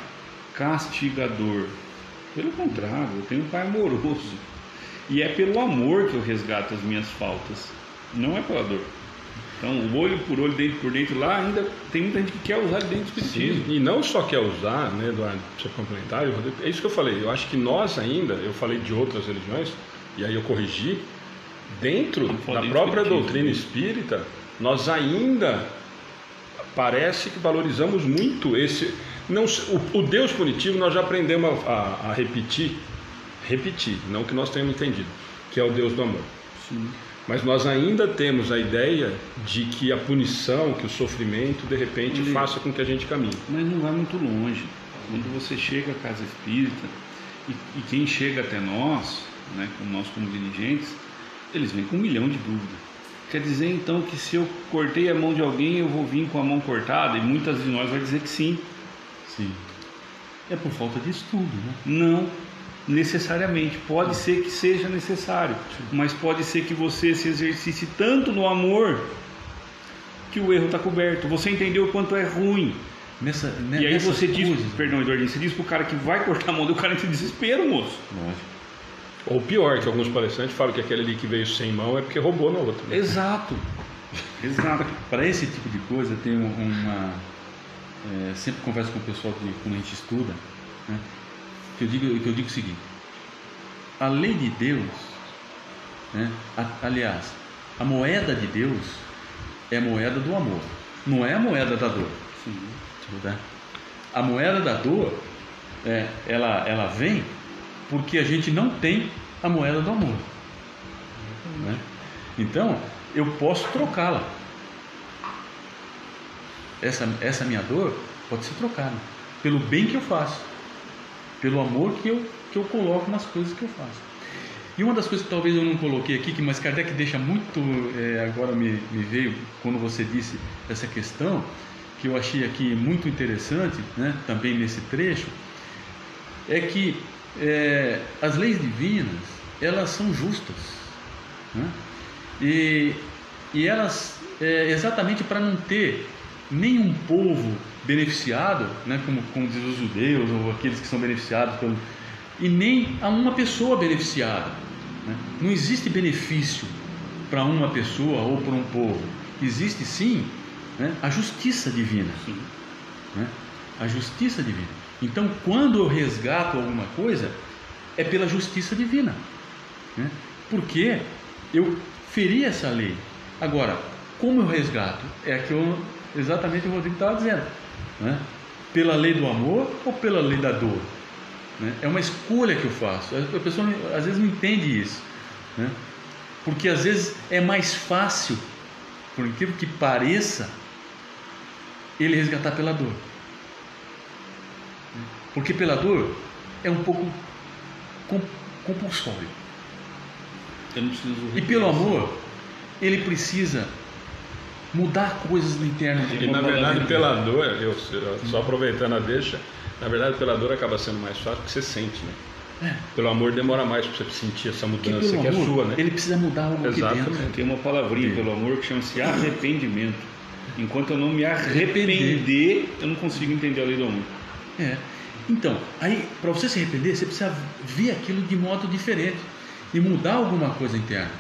castigador. Pelo contrário, eu tenho um pai amoroso. E é pelo amor que eu resgato as minhas faltas, não é pela dor. Então, o olho por olho, dente por dente, lá ainda tem muita gente que quer usar dentro do espiritismo. Sim, e não só quer usar, né, Eduardo, para você complementar, é isso que eu falei. Eu acho que nós ainda, eu falei de outras religiões, e aí eu corrigi, dentro da própria doutrina espírita, nós ainda parece que valorizamos muito esse. Não, o Deus punitivo nós já aprendemos a repetir, não que nós tenhamos entendido, que é o Deus do amor. Sim. Mas nós ainda temos a ideia de que a punição, que o sofrimento, de repente, faça com que a gente caminhe. Mas não vai muito longe. Quando você chega à casa espírita, e quem chega até nós, né, nós como dirigentes, eles vêm com 1 milhão de dúvidas. Quer dizer então que se eu cortei a mão de alguém, eu vou vir com a mão cortada? E muitas de nós vai dizer que sim. Sim. É por falta de estudo, né? Não necessariamente. Pode ser que seja necessário, mas pode ser que você se exercite tanto no amor que o erro está coberto. Você entendeu o quanto é ruim. E aí você diz, perdão, Eduardo, você diz pro cara que vai cortar a mão do cara em desespero, moço. Lógico. Ou pior, que alguns palestrantes falam que aquele ali que veio sem mão é porque roubou na outra. Né? Exato. Exato. Para esse tipo de coisa, tem sempre converso com o pessoal quando a gente estuda, né, que eu digo o seguinte: a lei de Deus, né, aliás, a moeda de Deus é a moeda do amor, não é a moeda da dor. Sim. Tá? A moeda da dor, ela vem porque a gente não tem a moeda do amor, né? Então eu posso trocá-la. Essa minha dor pode ser trocada pelo bem que eu faço, pelo amor que eu coloco nas coisas que eu faço. E uma das coisas que talvez eu não coloquei aqui, mas Kardec deixa muito, agora me veio quando você disse essa questão, que eu achei aqui muito interessante, né, também nesse trecho, é que as leis divinas, elas são justas, né? E elas, exatamente para não ter nenhum povo beneficiado, né, como diz os judeus ou aqueles que são beneficiados e nem a uma pessoa beneficiada, né? Não existe benefício para uma pessoa ou para um povo. Existe sim, né, a justiça divina, né? A justiça divina. Então, quando eu resgato alguma coisa, é pela justiça divina, né? Porque eu feri essa lei. Agora, como eu resgato? Exatamente o Rodrigo estava dizendo, né? Pela lei do amor ou pela lei da dor, né? É uma escolha que eu faço. A pessoa às vezes não entende isso, né? Porque às vezes é mais fácil, por incrível que pareça, ele resgatar pela dor, porque pela dor é um pouco compulsório. Eu não preciso. E pelo amor ele precisa mudar coisas no interno dele. E na verdade pela dor, só aproveitando a deixa, na verdade pela dor acaba sendo mais fácil porque você sente, né? Pelo amor demora mais para você sentir essa mudança que é sua, né? Ele precisa mudar algo aqui dentro. Tem uma palavrinha pelo amor que chama-se arrependimento. Enquanto eu não me arrepender, eu não consigo entender a lei do amor. Então, aí para você se arrepender, você precisa ver aquilo de modo diferente e mudar alguma coisa interna.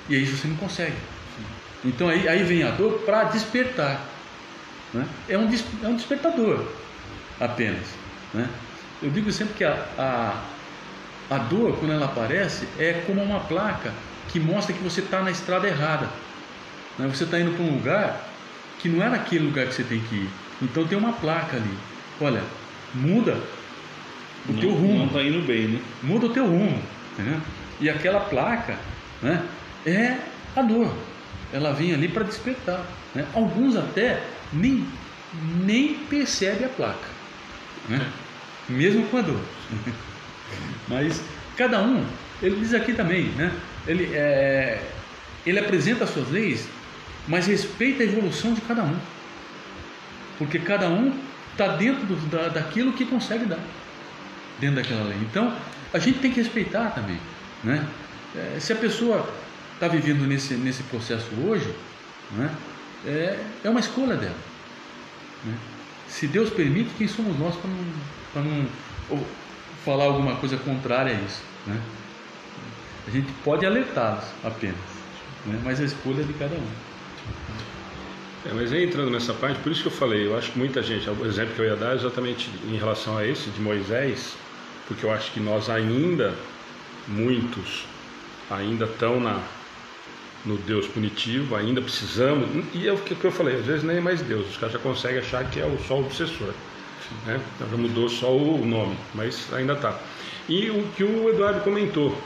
E aí você não consegue. Então aí vem a dor para despertar, né? É um despertador apenas, né? Eu digo sempre que a dor, quando ela aparece, é como uma placa que mostra que você está na estrada errada, né? Você está indo para um lugar que não é naquele lugar que você tem que ir. Então tem uma placa ali: olha, muda o teu rumo. Não está indo bem, né? Muda o teu rumo, entendeu? E aquela placa, né, é a dor. Ela vem ali para despertar, né? Alguns até nem nem percebe a placa, né? Mesmo quando. Mas cada um, ele diz aqui também, né? Ele apresenta as suas leis, mas respeita a evolução de cada um, porque cada um está dentro daquilo que consegue dar, dentro daquela lei. Então a gente tem que respeitar também, né? Se a pessoa está vivendo nesse processo hoje, né? É uma escolha dela, né? Se Deus permite, quem somos nós para não falar alguma coisa contrária a isso, né? A gente pode alertá-los apenas, né? Mas a escolha é de cada um. Mas aí entrando nessa parte, por isso que eu falei, eu acho que muita gente, o exemplo que eu ia dar é exatamente em relação a esse de Moisés, porque eu acho que nós ainda, muitos, ainda estão no Deus punitivo, ainda precisamos, e é o que eu falei, às vezes nem é mais Deus, os caras já conseguem achar que é só o obsessor, né? Já mudou só o nome, mas ainda está. E o que o Eduardo comentou,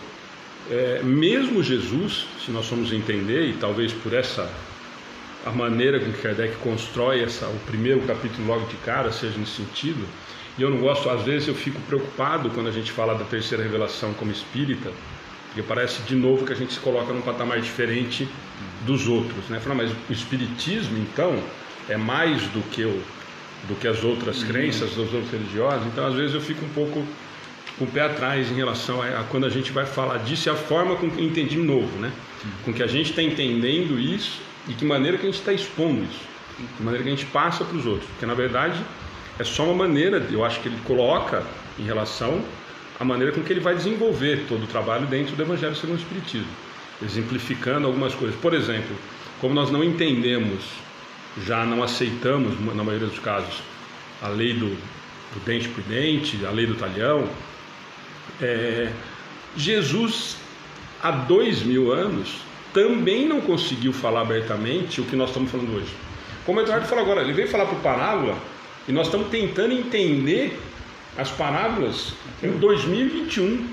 mesmo Jesus, se nós formos entender, e talvez por a maneira com que Kardec constrói o primeiro capítulo logo de cara, seja nesse sentido, e eu não gosto, às vezes eu fico preocupado quando a gente fala da terceira revelação como espírita, porque parece de novo que a gente se coloca num patamar diferente dos outros, né? Falar, mas o espiritismo então é mais do que as outras crenças dos outros religiosos. Então às vezes eu fico um pouco com o pé atrás em relação a quando a gente vai falar disso e a forma com que eu entendi de novo, né? Com que a gente está entendendo isso e que maneira que a gente está expondo isso, que maneira que a gente passa para os outros, porque na verdade é só uma maneira, eu acho que ele coloca em relação a maneira com que ele vai desenvolver todo o trabalho dentro do Evangelho segundo o Espiritismo, exemplificando algumas coisas. Por exemplo, como nós não entendemos, já não aceitamos, na maioria dos casos, a lei do dente por dente, a lei do talhão, Jesus, há 2000 anos, também não conseguiu falar abertamente o que nós estamos falando hoje. Como o Eduardo falou agora, ele veio falar por parábola, e nós estamos tentando entender as parábolas em 2021.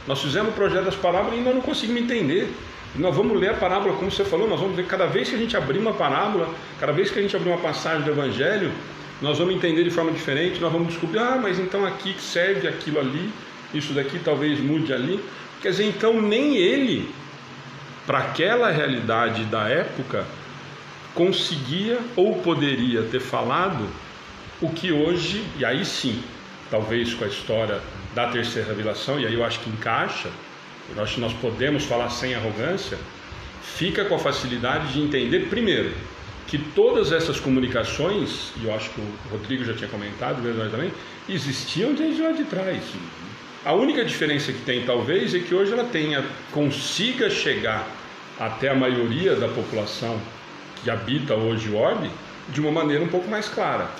Nós fizemos o projeto das parábolas e ainda não conseguimos entender. E nós vamos ler a parábola, como você falou, nós vamos ver cada vez que a gente abrir uma parábola, cada vez que a gente abrir uma passagem do Evangelho, nós vamos entender de forma diferente, nós vamos descobrir, mas então aqui serve aquilo ali, isso daqui talvez mude ali. Quer dizer, então nem ele, para aquela realidade da época, conseguia ou poderia ter falado o que hoje, e aí sim, talvez com a história da terceira revelação, e aí eu acho que encaixa, eu acho que nós podemos falar sem arrogância, fica com a facilidade de entender, primeiro, que todas essas comunicações, e eu acho que o Rodrigo já tinha comentado, o também, existiam desde lá de trás. A única diferença que tem, talvez, é que hoje ela consiga chegar até a maioria da população que habita hoje o orbe de uma maneira um pouco mais clara,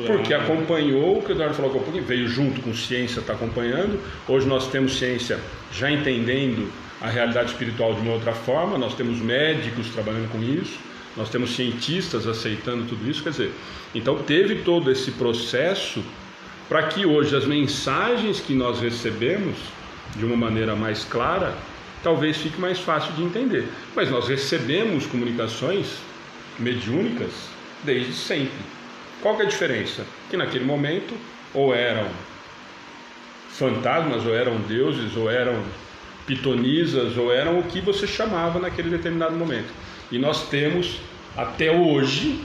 porque acompanhou o que o Eduardo falou, veio junto com ciência, está acompanhando. Hoje nós temos ciência já entendendo a realidade espiritual de uma outra forma, nós temos médicos trabalhando com isso, nós temos cientistas aceitando tudo isso, quer dizer, então teve todo esse processo para que hoje as mensagens que nós recebemos de uma maneira mais clara, talvez fique mais fácil de entender. Mas nós recebemos comunicações mediúnicas desde sempre. Qual que é a diferença? Que naquele momento ou eram fantasmas, ou eram deuses, ou eram pitonisas, ou eram o que você chamava naquele determinado momento. E nós temos até hoje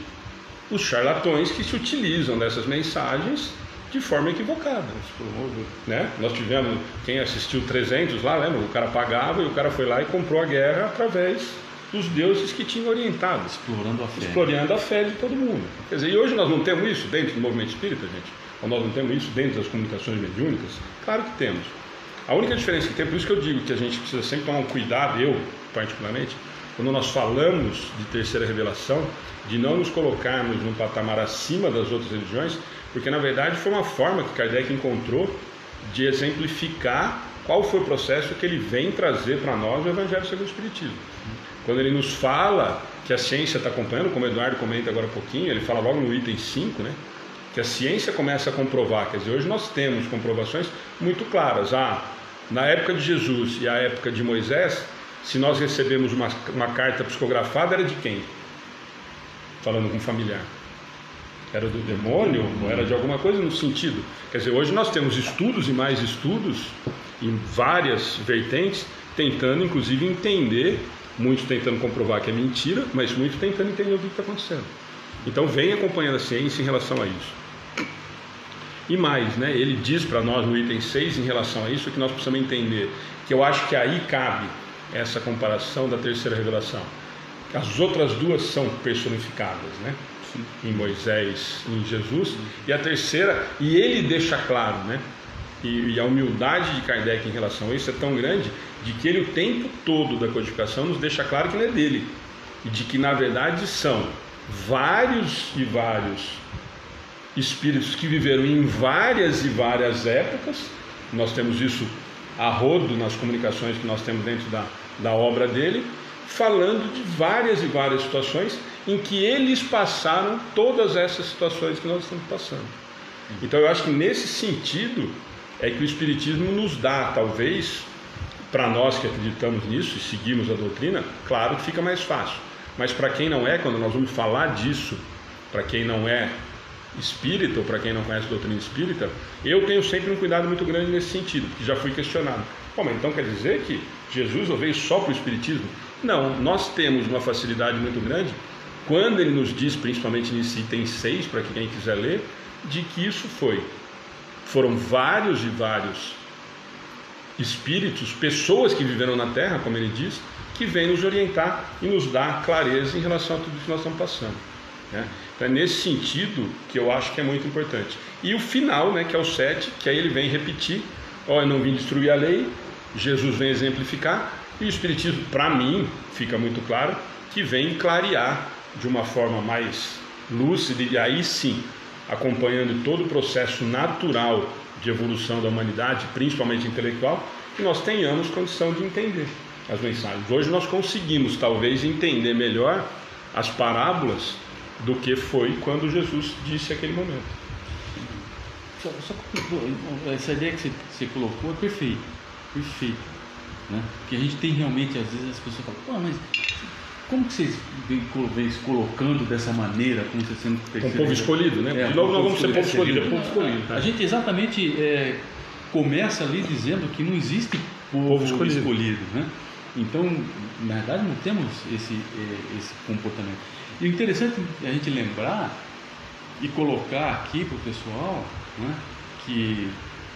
os charlatões que se utilizam dessas mensagens de forma equivocada, né? Nós tivemos, quem assistiu 300 lá, lembra? O cara pagava e o cara foi lá e comprou a guerra através dos deuses que tinham orientado, explorando a fé de todo mundo. Quer dizer, e hoje nós não temos isso dentro do movimento espírita, gente? Ou nós não temos isso dentro das comunicações mediúnicas? Claro que temos. A única diferença que tem, por isso que eu digo que a gente precisa sempre tomar um cuidado, eu particularmente, quando nós falamos de terceira revelação, de não nos colocarmos num patamar acima das outras religiões, porque na verdade foi uma forma que Kardec encontrou de exemplificar qual foi o processo que ele vem trazer para nós no Evangelho segundo o Espiritismo. Quando ele nos fala que a ciência está acompanhando, como o Eduardo comenta agora um pouquinho, ele fala logo no item 5, né, que a ciência começa a comprovar, quer dizer, hoje nós temos comprovações muito claras. Na época de Jesus e a época de Moisés, se nós recebemos uma carta psicografada, era de quem? Falando com um familiar. era do demônio, ou era de alguma coisa no sentido. Quer dizer, hoje nós temos estudos e mais estudos em várias vertentes, tentando inclusive entender, muitos tentando comprovar que é mentira, mas muitos tentando entender o que está acontecendo. Então vem acompanhando a ciência em relação a isso. E mais, né, ele diz para nós no item 6 em relação a isso, que nós precisamos entender, que eu acho que aí cabe essa comparação da terceira revelação. As outras duas são personificadas, né? Em Moisés e em Jesus, e a terceira, e ele deixa claro, né? E a humildade de Kardec em relação a isso é tão grande, de que ele o tempo todo da codificação nos deixa claro que não é dele, e de que na verdade são vários e vários espíritos que viveram em várias e várias épocas. Nós temos isso a rodo nas comunicações que nós temos dentro da obra dele, falando de várias e várias situações em que eles passaram todas essas situações que nós estamos passando. Então eu acho que nesse sentido é que o Espiritismo nos dá, talvez, para nós que acreditamos nisso e seguimos a doutrina, claro que fica mais fácil. Mas para quem não é, quando nós vamos falar disso, para quem não é espírita ou para quem não conhece a doutrina espírita, eu tenho sempre um cuidado muito grande nesse sentido, porque já fui questionado. Bom, mas então quer dizer que Jesus veio só para o Espiritismo? Não, nós temos uma facilidade muito grande, quando ele nos diz, principalmente nesse item 6, para quem quiser ler, de que isso foram vários e vários espíritos, pessoas que viveram na Terra, como ele diz, que vêm nos orientar e nos dar clareza em relação a tudo que nós estamos passando, né? Então é nesse sentido que eu acho que é muito importante. E o final, né, que é o 7, que aí ele vem repetir: ó, eu não vim destruir a lei, Jesus vem exemplificar, e o Espiritismo, para mim, fica muito claro, que vem clarear de uma forma mais lúcida, e aí sim, acompanhando todo o processo natural de evolução da humanidade, principalmente intelectual, que nós tenhamos condição de entender as mensagens. Hoje nós conseguimos talvez entender melhor as parábolas do que foi quando Jesus disse aquele momento. Essa ideia que você colocou é perfeita, né? Porque a gente tem realmente, às vezes as pessoas falam: pô, mas como que vocês vêm se colocando dessa maneira, como você sendo um povo escolhido, né? De novo nós vamos ser povo escolhido. A gente exatamente começa ali dizendo que não existe povo escolhido, né? Então, na verdade, não temos esse comportamento. E o interessante é a gente lembrar e colocar aqui para o pessoal, né, que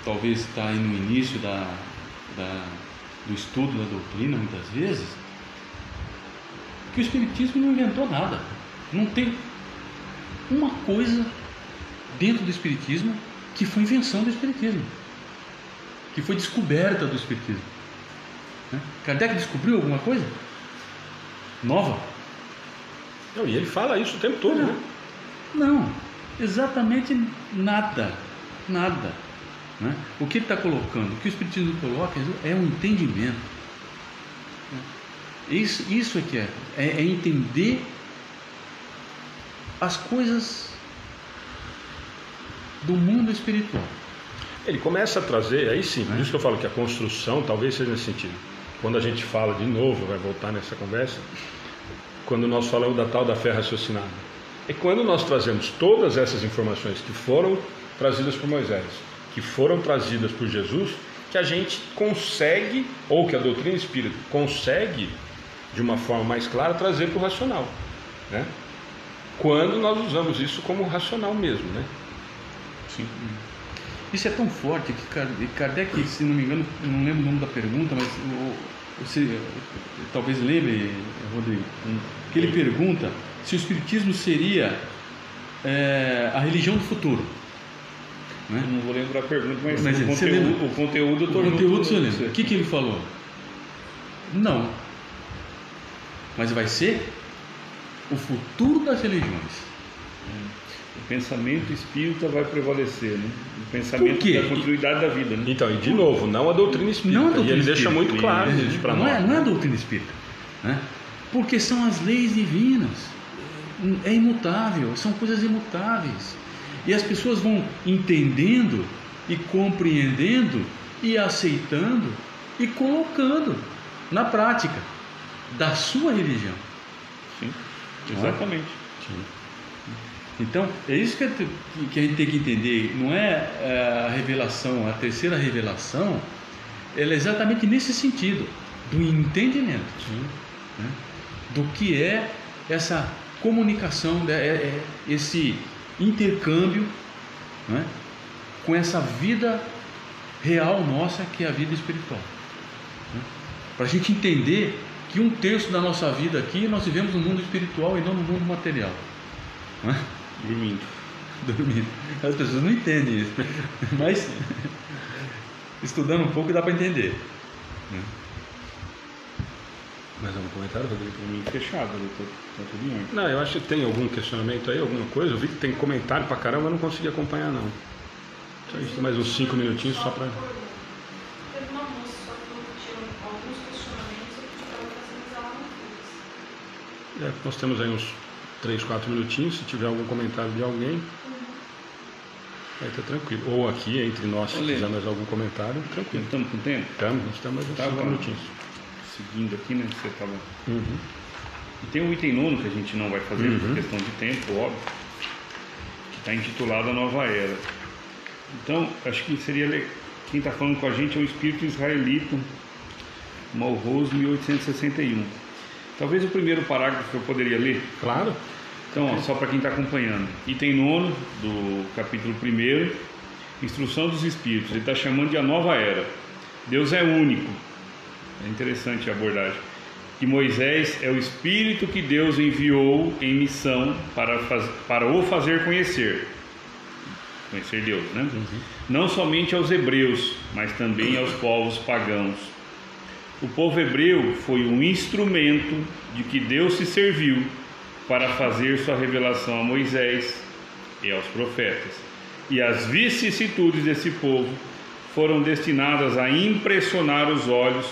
talvez está aí no início do estudo da doutrina, muitas vezes, que o Espiritismo não inventou nada. Não tem uma coisa dentro do Espiritismo que foi invenção do Espiritismo, que foi descoberta do Espiritismo. Kardec descobriu alguma coisa nova? Não, e ele fala isso o tempo todo, né? Não, exatamente nada. Né? O que ele está colocando, o que o Espiritismo coloca é um entendimento. Isso é que é entender as coisas do mundo espiritual. Ele começa a trazer, aí sim, por isso que eu falo que a construção talvez seja nesse sentido. Quando a gente fala de novo, vai voltar nessa conversa, quando nós falamos da tal da fé raciocinada, é quando nós trazemos todas essas informações que foram trazidas por Moisés, que foram trazidas por Jesus, que a gente consegue, ou que a doutrina espírita consegue, de uma forma mais clara, trazer para o racional, né? Quando nós usamos isso como racional mesmo, né? Sim. Isso é tão forte que Kardec, se não me engano, não lembro o nome da pergunta, mas você talvez lembre, Rodrigo, que ele pergunta se o Espiritismo seria a religião do futuro. Né? Não vou lembrar a pergunta, mas o conteúdo você lembra. O que ele falou? Não. Mas vai ser o futuro das religiões. O pensamento espírita vai prevalecer, né? O pensamento da continuidade da vida, né? Então, e de novo, não a doutrina espírita. Não a doutrina e ele espírita. Deixa muito claro isso para nós. Não é a doutrina espírita, né? Porque são as leis divinas. É imutável, são coisas imutáveis. E as pessoas vão entendendo e compreendendo e aceitando e colocando na prática da sua religião. Sim, exatamente. Sim. Então, é isso que a gente tem que entender. Não é a revelação, a terceira revelação, ela é exatamente nesse sentido, do entendimento, né? Do que é essa comunicação, esse intercâmbio, né? Com essa vida real nossa, que é a vida espiritual, né? Para a gente entender que 1/3 da nossa vida aqui nós vivemos no mundo espiritual e não no mundo material, né? Dormindo. As pessoas não entendem isso, mas estudando um pouco dá para entender, né? Mais algum comentário, Rodrigo? Para mim fechado, tá tudo em ordem. Não, eu acho que tem algum questionamento aí, alguma coisa. Eu vi que tem comentário pra caramba, eu não consegui acompanhar não. Só isso, mais uns 5 minutinhos só pra... Teve uma moça só que tinha alguns questionamentos e que estava fazendo aula no curso. Nós temos aí uns 3, 4 minutinhos. Se tiver algum comentário de alguém, vai estar tranquilo. Ou aqui, entre nós, se quiser mais algum comentário, tranquilo. Estamos com tempo? Nós estamos mais uns 5 minutinhos. Seguindo aqui, né? Você estava... E tem o item 9 que a gente não vai fazer por questão de tempo, óbvio, que está intitulado A Nova Era. Então, acho que seria legal. Quem está falando com a gente é o espírito israelita, Malrose, 1861. Talvez o primeiro parágrafo que eu poderia ler. Claro. Então, ó, só para quem está acompanhando. Item 9 do capítulo 1, Instrução dos Espíritos. Ele está chamando de A Nova Era. Deus é único. É interessante a abordagem. E Moisés é o Espírito que Deus enviou em missão para o fazer conhecer Deus, né? Não somente aos hebreus, mas também aos povos pagãos. O povo hebreu foi um instrumento de que Deus se serviu para fazer sua revelação a Moisés e aos profetas. E as vicissitudes desse povo foram destinadas a impressionar os olhos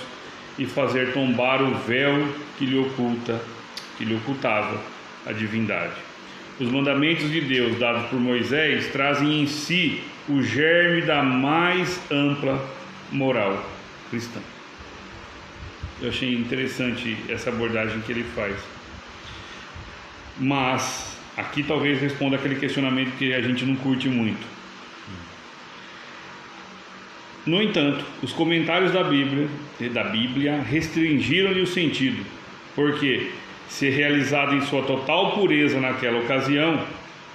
e fazer tombar o véu que lhe ocultava a divindade. Os mandamentos de Deus dados por Moisés trazem em si o germe da mais ampla moral cristã. Eu achei interessante essa abordagem que ele faz. Mas aqui talvez responda aquele questionamento que a gente não curte muito. No entanto, os comentários da Bíblia restringiram-lhe o sentido, porque, se realizado em sua total pureza naquela ocasião,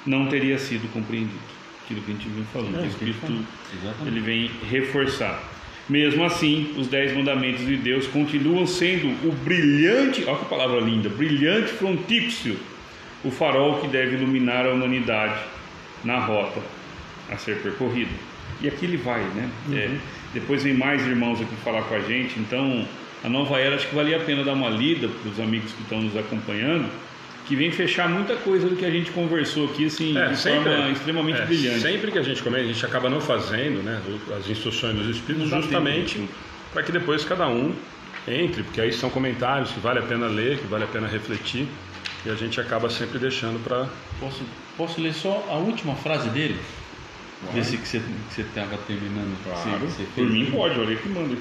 não teria sido compreendido. Aquilo que a gente vem falando, o Espírito ele vem reforçar. Mesmo assim, os 10 mandamentos de Deus continuam sendo o brilhante, olha que palavra linda, brilhante frontípcio, o farol que deve iluminar a humanidade na rota a ser percorrida. E aqui ele vai, né? Depois vem mais irmãos aqui falar com a gente. Então, a Nova Era, acho que valia a pena dar uma lida para os amigos que estão nos acompanhando, que vem fechar muita coisa do que a gente conversou aqui, assim, de forma extremamente brilhante. Sempre que a gente comenta, a gente acaba não fazendo, né, as instruções dos Espíritos, justamente para que depois cada um entre, porque aí são comentários que vale a pena ler, que vale a pena refletir, e a gente acaba sempre deixando para... Posso ler só a última frase dele? Desse que você estava terminando. Claro, por mim pode, olha que manda.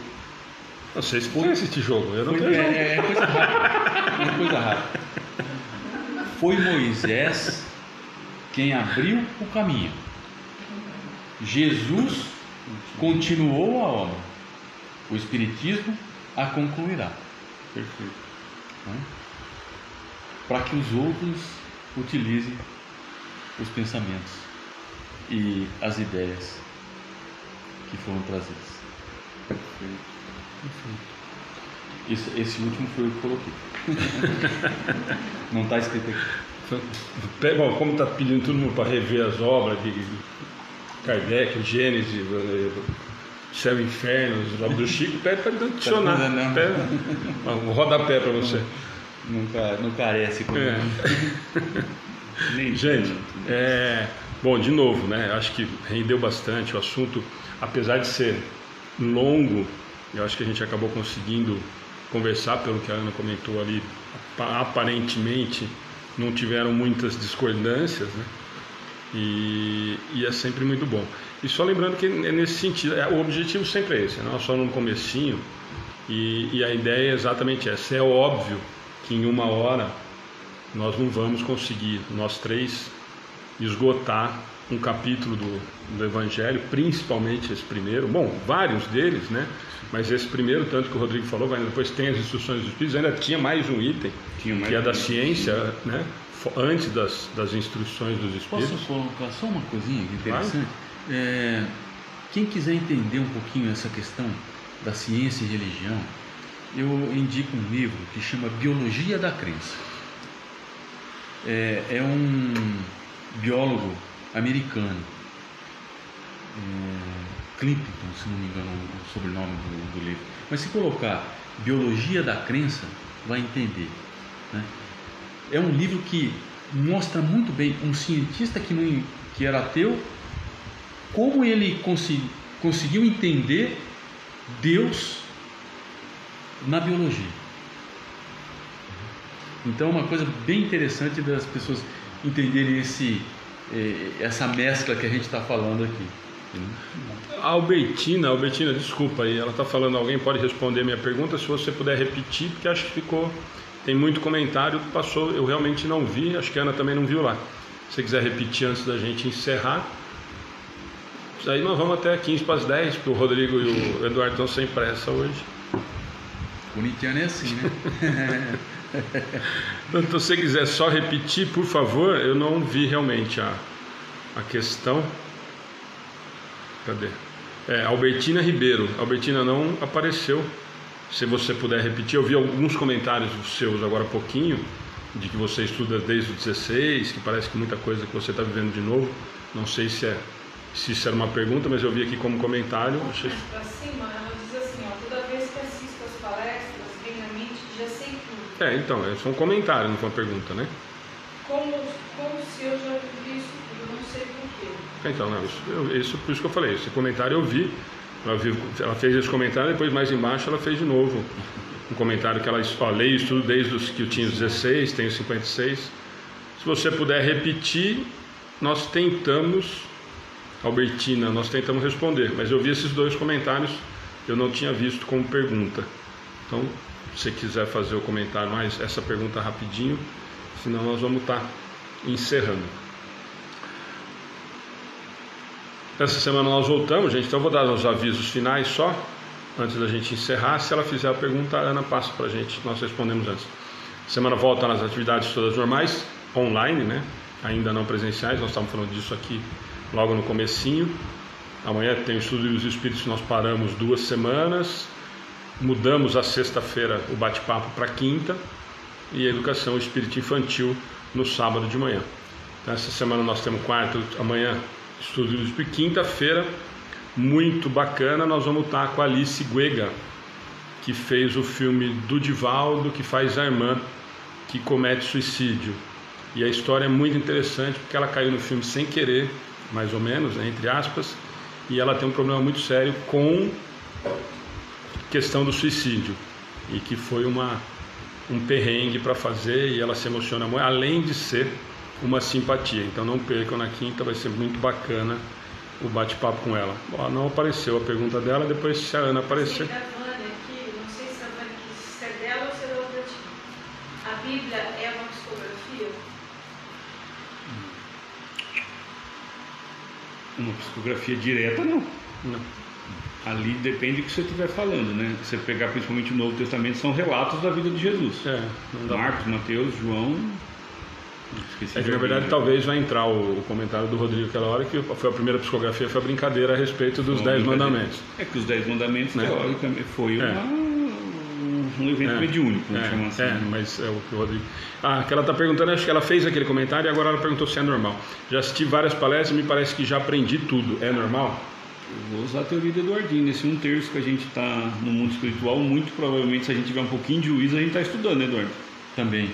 Não sei se tem esse jogo, eu não tenho. É coisa rápida. É coisa rápida. Foi Moisés quem abriu o caminho. Jesus continuou a obra. O Espiritismo a concluirá. Perfeito. Para que os outros utilizem os pensamentos e as ideias que foram trazidas. Esse último foi o que coloquei. Não está escrito aqui. Bom, como está pedindo todo mundo para rever as obras de Kardec, Gênesis, Céu e Inferno, as obras do Chico, pede para adicionar. Um rodapé para você. Não carece com Gente, bom, de novo, né? Acho que rendeu bastante o assunto, apesar de ser longo. Eu acho que a gente acabou conseguindo conversar, pelo que a Ana comentou ali. Aparentemente não tiveram muitas discordâncias, né? E é sempre muito bom. E só lembrando que é nesse sentido, o objetivo sempre é esse, nós só no comecinho, e a ideia é exatamente essa. É óbvio que em 1 hora nós não vamos conseguir, nós 3, esgotar um capítulo do Evangelho, principalmente esse primeiro, bom, vários deles, né? Mas esse primeiro, tanto que o Rodrigo falou, depois tem as instruções dos Espíritos, ainda tinha mais um item, que é da ciência, né? Antes das instruções dos Espíritos. Posso colocar só uma coisinha interessante? Quem quiser entender um pouquinho essa questão da ciência e religião, eu indico um livro que chama Biologia da Crença. É um biólogo americano, Clipperton, se não me engano o sobrenome do livro. Mas se colocar Biologia da Crença, vai entender, né? É um livro que mostra muito bem um cientista que era ateu, como ele conseguiu entender Deus na biologia. Então é uma coisa bem interessante das pessoas entenderem essa mescla que a gente está falando aqui. A Albertina, desculpa aí, ela está falando, alguém pode responder minha pergunta, se você puder repetir, porque acho que tem muito comentário que passou, eu realmente não vi, acho que a Ana também não viu lá. Se você quiser repetir antes da gente encerrar, aí nós vamos até 15 para as 10, porque o Rodrigo e o Eduardo estão sem pressa hoje. Corintiano é assim, né? Então, se você quiser só repetir, por favor, eu não vi realmente a questão. Cadê? Albertina Ribeiro. Albertina não apareceu. Se você puder repetir, eu vi alguns comentários seus agora há pouquinho, de que você estuda desde o 16, que parece que muita coisa que você está vivendo de novo. Não sei se isso era uma pergunta, mas eu vi aqui como comentário. Para cima, ela diz assim, toda vez que assisto as palestras, vem na mente que já sei tudo. Então, é um comentário, não foi uma pergunta, né? Como se eu já vivi isso tudo, não sei porquê. Então, não, isso por isso que eu falei, esse comentário eu vi. Ela fez esse comentário, depois mais embaixo ela fez de novo um comentário que ela leio isso tudo desde os que eu tinha 16, tenho 56. Se você puder repetir, nós tentamos, Albertina, responder, mas eu vi esses dois comentários, eu não tinha visto como pergunta. Então, se você quiser fazer o comentário mais essa pergunta rapidinho, senão nós vamos estar encerrando. Essa semana nós voltamos, gente, então eu vou dar os avisos finais só, antes da gente encerrar. Se ela fizer a pergunta, a Ana passa para a gente, nós respondemos antes. Semana volta nas atividades todas normais, online, né? Ainda não presenciais, nós estávamos falando disso aqui logo no comecinho. Amanhã tem o Estudo dos Espíritos, nós paramos 2 semanas, mudamos a sexta-feira o bate-papo para quinta, e a Educação Espírita Infantil no sábado de manhã. Então, essa semana nós temos amanhã Estudo dos Espíritos, quinta-feira, muito bacana, nós vamos estar com a Alice Guega, que fez o filme do Divaldo, que faz a irmã que comete suicídio. E a história é muito interessante, porque ela caiu no filme sem querer, mais ou menos, né, entre aspas, e ela tem um problema muito sério com questão do suicídio, e que foi um perrengue para fazer, e ela se emociona muito, além de ser uma simpatia. Então não percam, na quinta vai ser muito bacana o bate-papo com ela. Não apareceu a pergunta dela, depois se a Ana aparecer. Sim, a Vânia aqui, não sei se a Vânia quis ser dela ou se é outra tipo. A Bíblia é uma psicografia? Uma psicografia direta, não. Ali depende do que você estiver falando, né? Se você pegar principalmente o Novo Testamento, são relatos da vida de Jesus. Marcos, Mateus, João. Que na verdade talvez vai entrar o comentário do Rodrigo aquela hora, que foi a primeira psicografia, foi a brincadeira a respeito dos 10 mandamentos. É que os 10 mandamentos, né? Teoricamente, foi um evento mediúnico, vamos chamar assim. Mas é o que o Rodrigo... que ela está perguntando, acho que ela fez aquele comentário e agora ela perguntou se é normal. Já assisti várias palestras e me parece que já aprendi tudo. É normal? Eu vou usar a teoria do Eduardinho. Nesse 1/3 que a gente está no mundo espiritual, muito provavelmente, se a gente tiver um pouquinho de juízo, a gente está estudando, né, Eduardo? Também.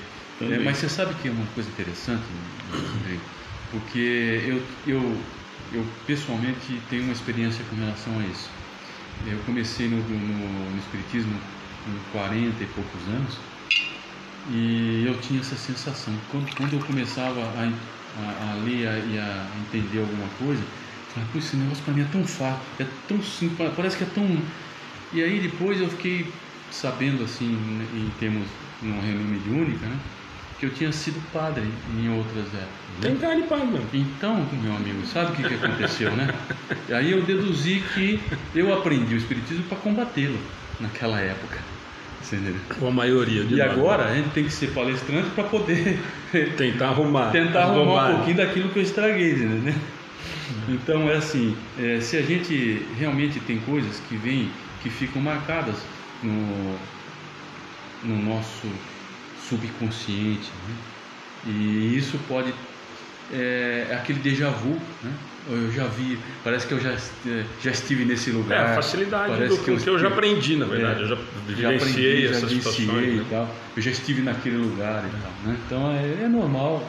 Mas você sabe que é uma coisa interessante, Rodrigo? Porque eu pessoalmente tenho uma experiência com relação a isso. Eu comecei no Espiritismo com 40 e poucos anos, e eu tinha essa sensação. Quando eu começava a ler e a entender alguma coisa, eu falei, esse negócio para mim é tão fácil, é tão simples, parece que é tão... E aí depois eu fiquei sabendo, assim, em termos, numa reunião mediúnica, né, que eu tinha sido padre em outras épocas. Tem cara de padre mesmo. Então, meu amigo, sabe o que aconteceu, né? Aí eu deduzi que eu aprendi o Espiritismo para combatê-lo naquela época. Você entendeu? Com a maioria de E nós. agora a gente tem que ser palestrante para poder tentar arrumar um pouquinho daquilo que eu estraguei, né? Então é assim, se a gente realmente tem coisas que ficam marcadas no nosso subconsciente, né? E isso pode aquele déjà vu, né? Eu já vi, parece que eu já estive nesse lugar. A facilidade parece do que eu já aprendi, na verdade. Eu já vivenciei essas situações. E tal. Eu já estive naquele lugar e tal, né? Então é normal.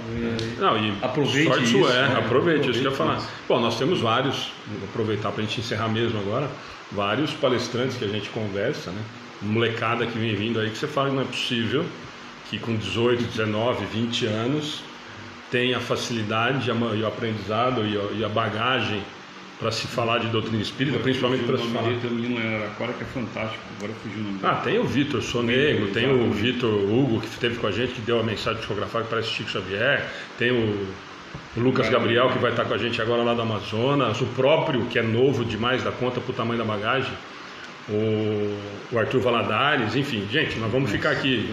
Não, e aproveite isso. Né? Aproveite isso que eu ia falar. Bom, nós temos vários, vou aproveitar para a gente encerrar mesmo agora, vários palestrantes que a gente conversa, né? Molecada que vem vindo aí, que você fala que não é possível que com 18, 19, 20 anos tem a facilidade e o aprendizado e a bagagem para se falar de doutrina espírita, principalmente para se falar. Tem um menino em Araraquara que é fantástico, agora fugiu o nome. Tem o Vitor Sonego, tem o Vitor Hugo, que esteve com a gente, que deu a mensagem psicografada que parece Chico Xavier, tem o Lucas Gabriel, que vai estar com a gente agora lá do Amazonas, o próprio, que é novo demais da conta para o tamanho da bagagem, o Arthur Valadares, enfim, gente, nós vamos ficar aqui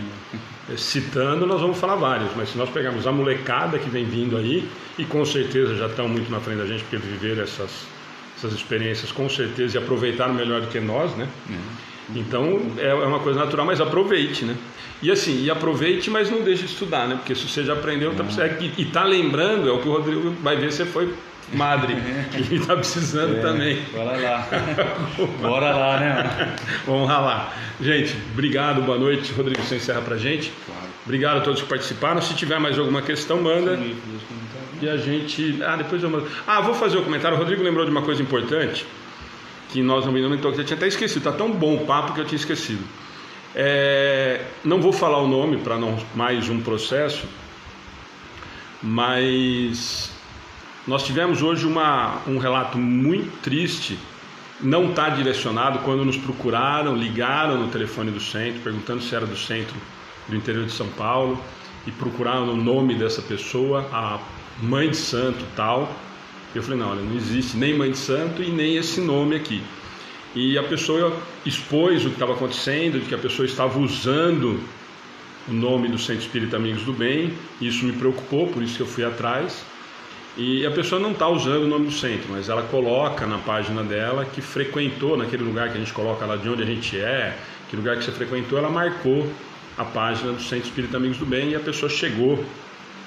citando, nós vamos falar vários, mas se nós pegarmos a molecada que vem vindo aí, e com certeza já estão muito na frente da gente, porque viveram essas experiências com certeza e aproveitaram melhor do que nós, né? Então é uma coisa natural, mas aproveite, né? E assim, aproveite, mas não deixe de estudar, né? Porque se você já aprendeu, e está lembrando, é o que o Rodrigo vai ver, você foi madre e está precisando também. Bora lá, né? Vamos ralar. Gente, obrigado, boa noite. Rodrigo, você encerra pra gente. Claro. Obrigado a todos que participaram. Se tiver mais alguma questão, manda. E a gente... depois eu mando. Vou fazer o comentário. O Rodrigo lembrou de uma coisa importante que nós não vimos, então eu tinha até esquecido. Tá tão bom o papo que eu tinha esquecido. Não vou falar o nome para não mais um processo, mas nós tivemos hoje um relato muito triste. Não está direcionado, quando nos procuraram, ligaram no telefone do centro, perguntando se era do centro do interior de São Paulo, e procuraram o nome dessa pessoa, a mãe de santo tal. Eu falei, não, olha, não existe nem mãe de santo e nem esse nome aqui. E a pessoa expôs o que estava acontecendo, de que a pessoa estava usando o nome do Centro Espírita Amigos do Bem. Isso me preocupou, por isso que eu fui atrás. E a pessoa não está usando o nome do centro, mas ela coloca na página dela que frequentou naquele lugar que a gente coloca lá de onde a gente que lugar que você frequentou, ela marcou a página do Centro Espírita Amigos do Bem, e a pessoa chegou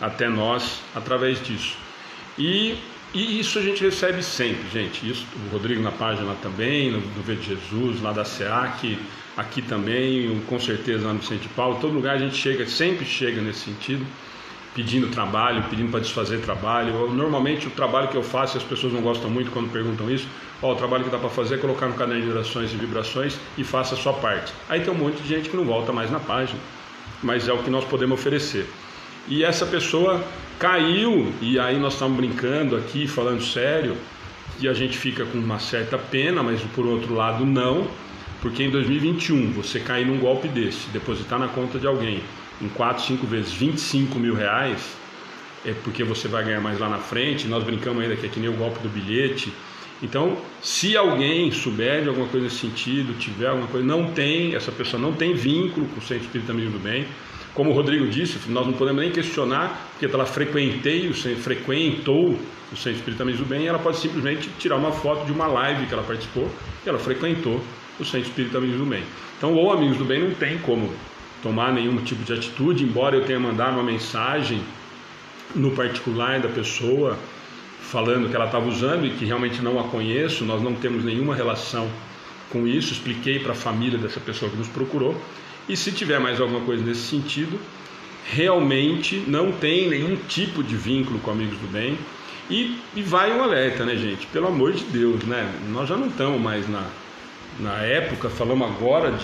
até nós através disso. E isso a gente recebe sempre, gente. Isso, o Rodrigo na página lá também, do V de Jesus, lá da SEAC, aqui também, com certeza lá no Vicente Paulo, todo lugar a gente sempre chega nesse sentido, pedindo trabalho, pedindo para desfazer trabalho. Normalmente o trabalho que eu faço, as pessoas não gostam muito quando perguntam isso, o trabalho que dá para fazer é colocar no caderno de orações e vibrações e faça a sua parte. Aí tem um monte de gente que não volta mais na página, mas é o que nós podemos oferecer. E essa pessoa caiu, e aí nós estamos brincando aqui, falando sério, e a gente fica com uma certa pena, mas por outro lado não, porque em 2021 você cair num golpe desse, depositar na conta de alguém em 4, 5 vezes 25 mil reais, é porque você vai ganhar mais lá na frente. Nós brincamos ainda que é que nem o golpe do bilhete. Então, se alguém souber de alguma coisa nesse sentido, tiver alguma coisa, essa pessoa não tem vínculo com o Centro Espírita Amigo do Bem. Como o Rodrigo disse, nós não podemos nem questionar, porque ela frequentou o Centro Espírita Amigo do Bem, e ela pode simplesmente tirar uma foto de uma live que ela participou, e ela frequentou o Centro Espírita Amigos do Bem. Então, o Amigos do Bem não tem como tomar nenhum tipo de atitude, embora eu tenha mandado uma mensagem no particular da pessoa falando que ela estava usando e que realmente não a conheço, nós não temos nenhuma relação com isso, expliquei para a família dessa pessoa que nos procurou, e se tiver mais alguma coisa nesse sentido, realmente não tem nenhum tipo de vínculo com Amigos do Bem. E vai um alerta, né, gente? Pelo amor de Deus, né? Nós já não estamos mais na época, falamos agora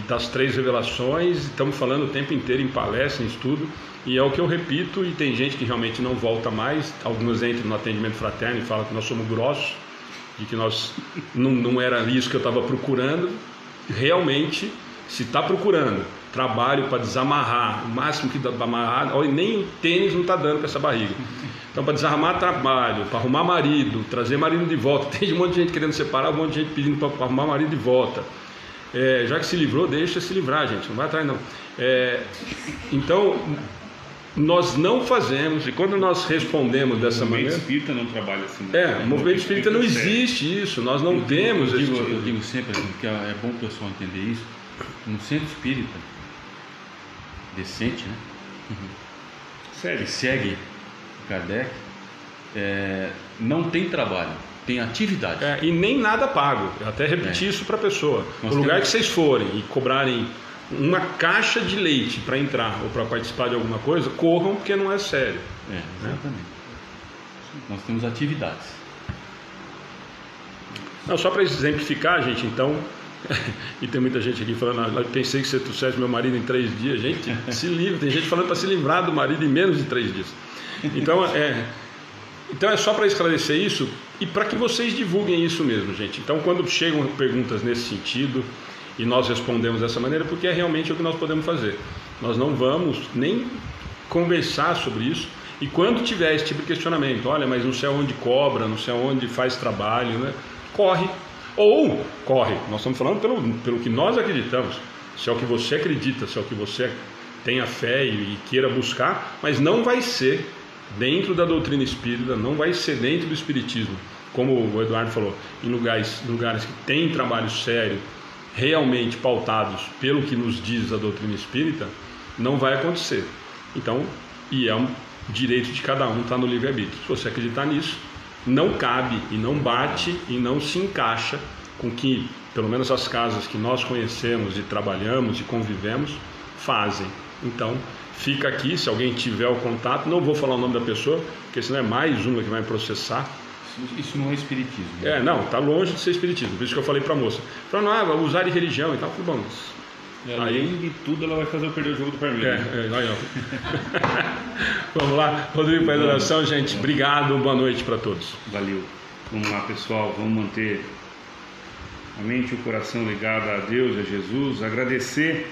das 3 revelações, estamos falando o tempo inteiro em palestra, em estudo, e é o que eu repito, e tem gente que realmente não volta mais. Alguns entram no atendimento fraterno e falam que nós somos grossos, de que nós não era isso que eu estava procurando. Realmente, se está procurando trabalho para desamarrar, o máximo que dá para amarrar, olha, nem o tênis não está dando para essa barriga. Então, para desarrumar trabalho, para arrumar marido, trazer marido de volta, tem um monte de gente querendo separar, um monte de gente pedindo para arrumar marido de volta. Já que se livrou, deixa se livrar, gente, não vai atrás não. Então, nós não fazemos, e quando nós respondemos dessa maneira... O movimento espírita não trabalha assim. O movimento espírita não existe isso, nós não temos... Eu digo sempre assim, que é bom o pessoal entender isso, no centro espírita, decente, né? Sério? Que segue Kardec, não tem trabalho, tem atividade. E nem nada pago. Eu até repeti isso para a pessoa. No lugar que vocês forem e cobrarem uma caixa de leite para entrar ou para participar de alguma coisa, corram, porque não é sério. Exatamente. Nós temos atividades. Não, só para exemplificar, gente, então... E tem muita gente aqui falando, eu pensei que você trouxesse meu marido em 3 dias. Gente, se livre, tem gente falando para se livrar do marido em menos de 3 dias. Então é só para esclarecer isso e para que vocês divulguem isso mesmo, gente. Então, quando chegam perguntas nesse sentido e nós respondemos dessa maneira, porque é realmente o que nós podemos fazer. Nós não vamos nem conversar sobre isso. E quando tiver esse tipo de questionamento, olha, mas não sei aonde cobra, não sei aonde faz trabalho, né? Corre. Ou corre, nós estamos falando pelo que nós acreditamos, se é o que você acredita, se é o que você tenha fé e queira buscar, mas não vai ser dentro da doutrina espírita, não vai ser dentro do espiritismo, como o Eduardo falou, em lugares que tem trabalho sério, realmente pautados pelo que nos diz a doutrina espírita, não vai acontecer. Então, e é um direito de cada um, está no livre-arbítrio. Se você acreditar nisso, não cabe e não bate e não se encaixa com que, pelo menos as casas que nós conhecemos e trabalhamos e convivemos, fazem. Então, fica aqui, se alguém tiver o contato, não vou falar o nome da pessoa, porque senão é mais uma que vai processar. Isso não é espiritismo. Não, está longe de ser espiritismo, por isso que eu falei para a moça. Falando, vai usar de religião e tal, bom, além de tudo, ela vai fazer eu perder o jogo do Palmeiras. Vamos lá, Rodrigo, para a oração, gente. Obrigado, boa noite para todos. Valeu. Vamos lá, pessoal, vamos manter a mente e o coração ligado a Deus, a Jesus, agradecer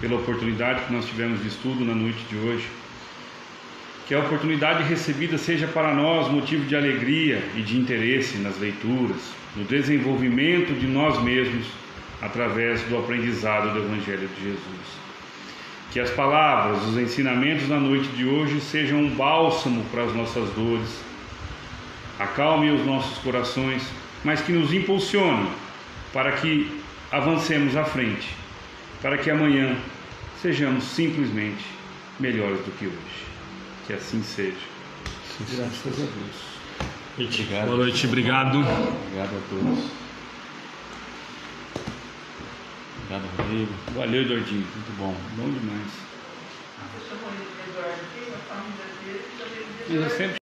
pela oportunidade que nós tivemos de estudo na noite de hoje. Que a oportunidade recebida seja para nós motivo de alegria e de interesse nas leituras, no desenvolvimento de nós mesmos, através do aprendizado do Evangelho de Jesus. Que as palavras, os ensinamentos da noite de hoje sejam um bálsamo para as nossas dores, acalmem os nossos corações, mas que nos impulsionem para que avancemos à frente, para que amanhã sejamos simplesmente melhores do que hoje. Que assim seja. Graças a Deus. Obrigado. Boa noite, obrigado. Obrigado a todos. Obrigado, Rodrigo. Valeu, Eduardinho. Muito bom. Bom demais. Você chamou ele de Eduardo aqui, a família dele, Eu sempre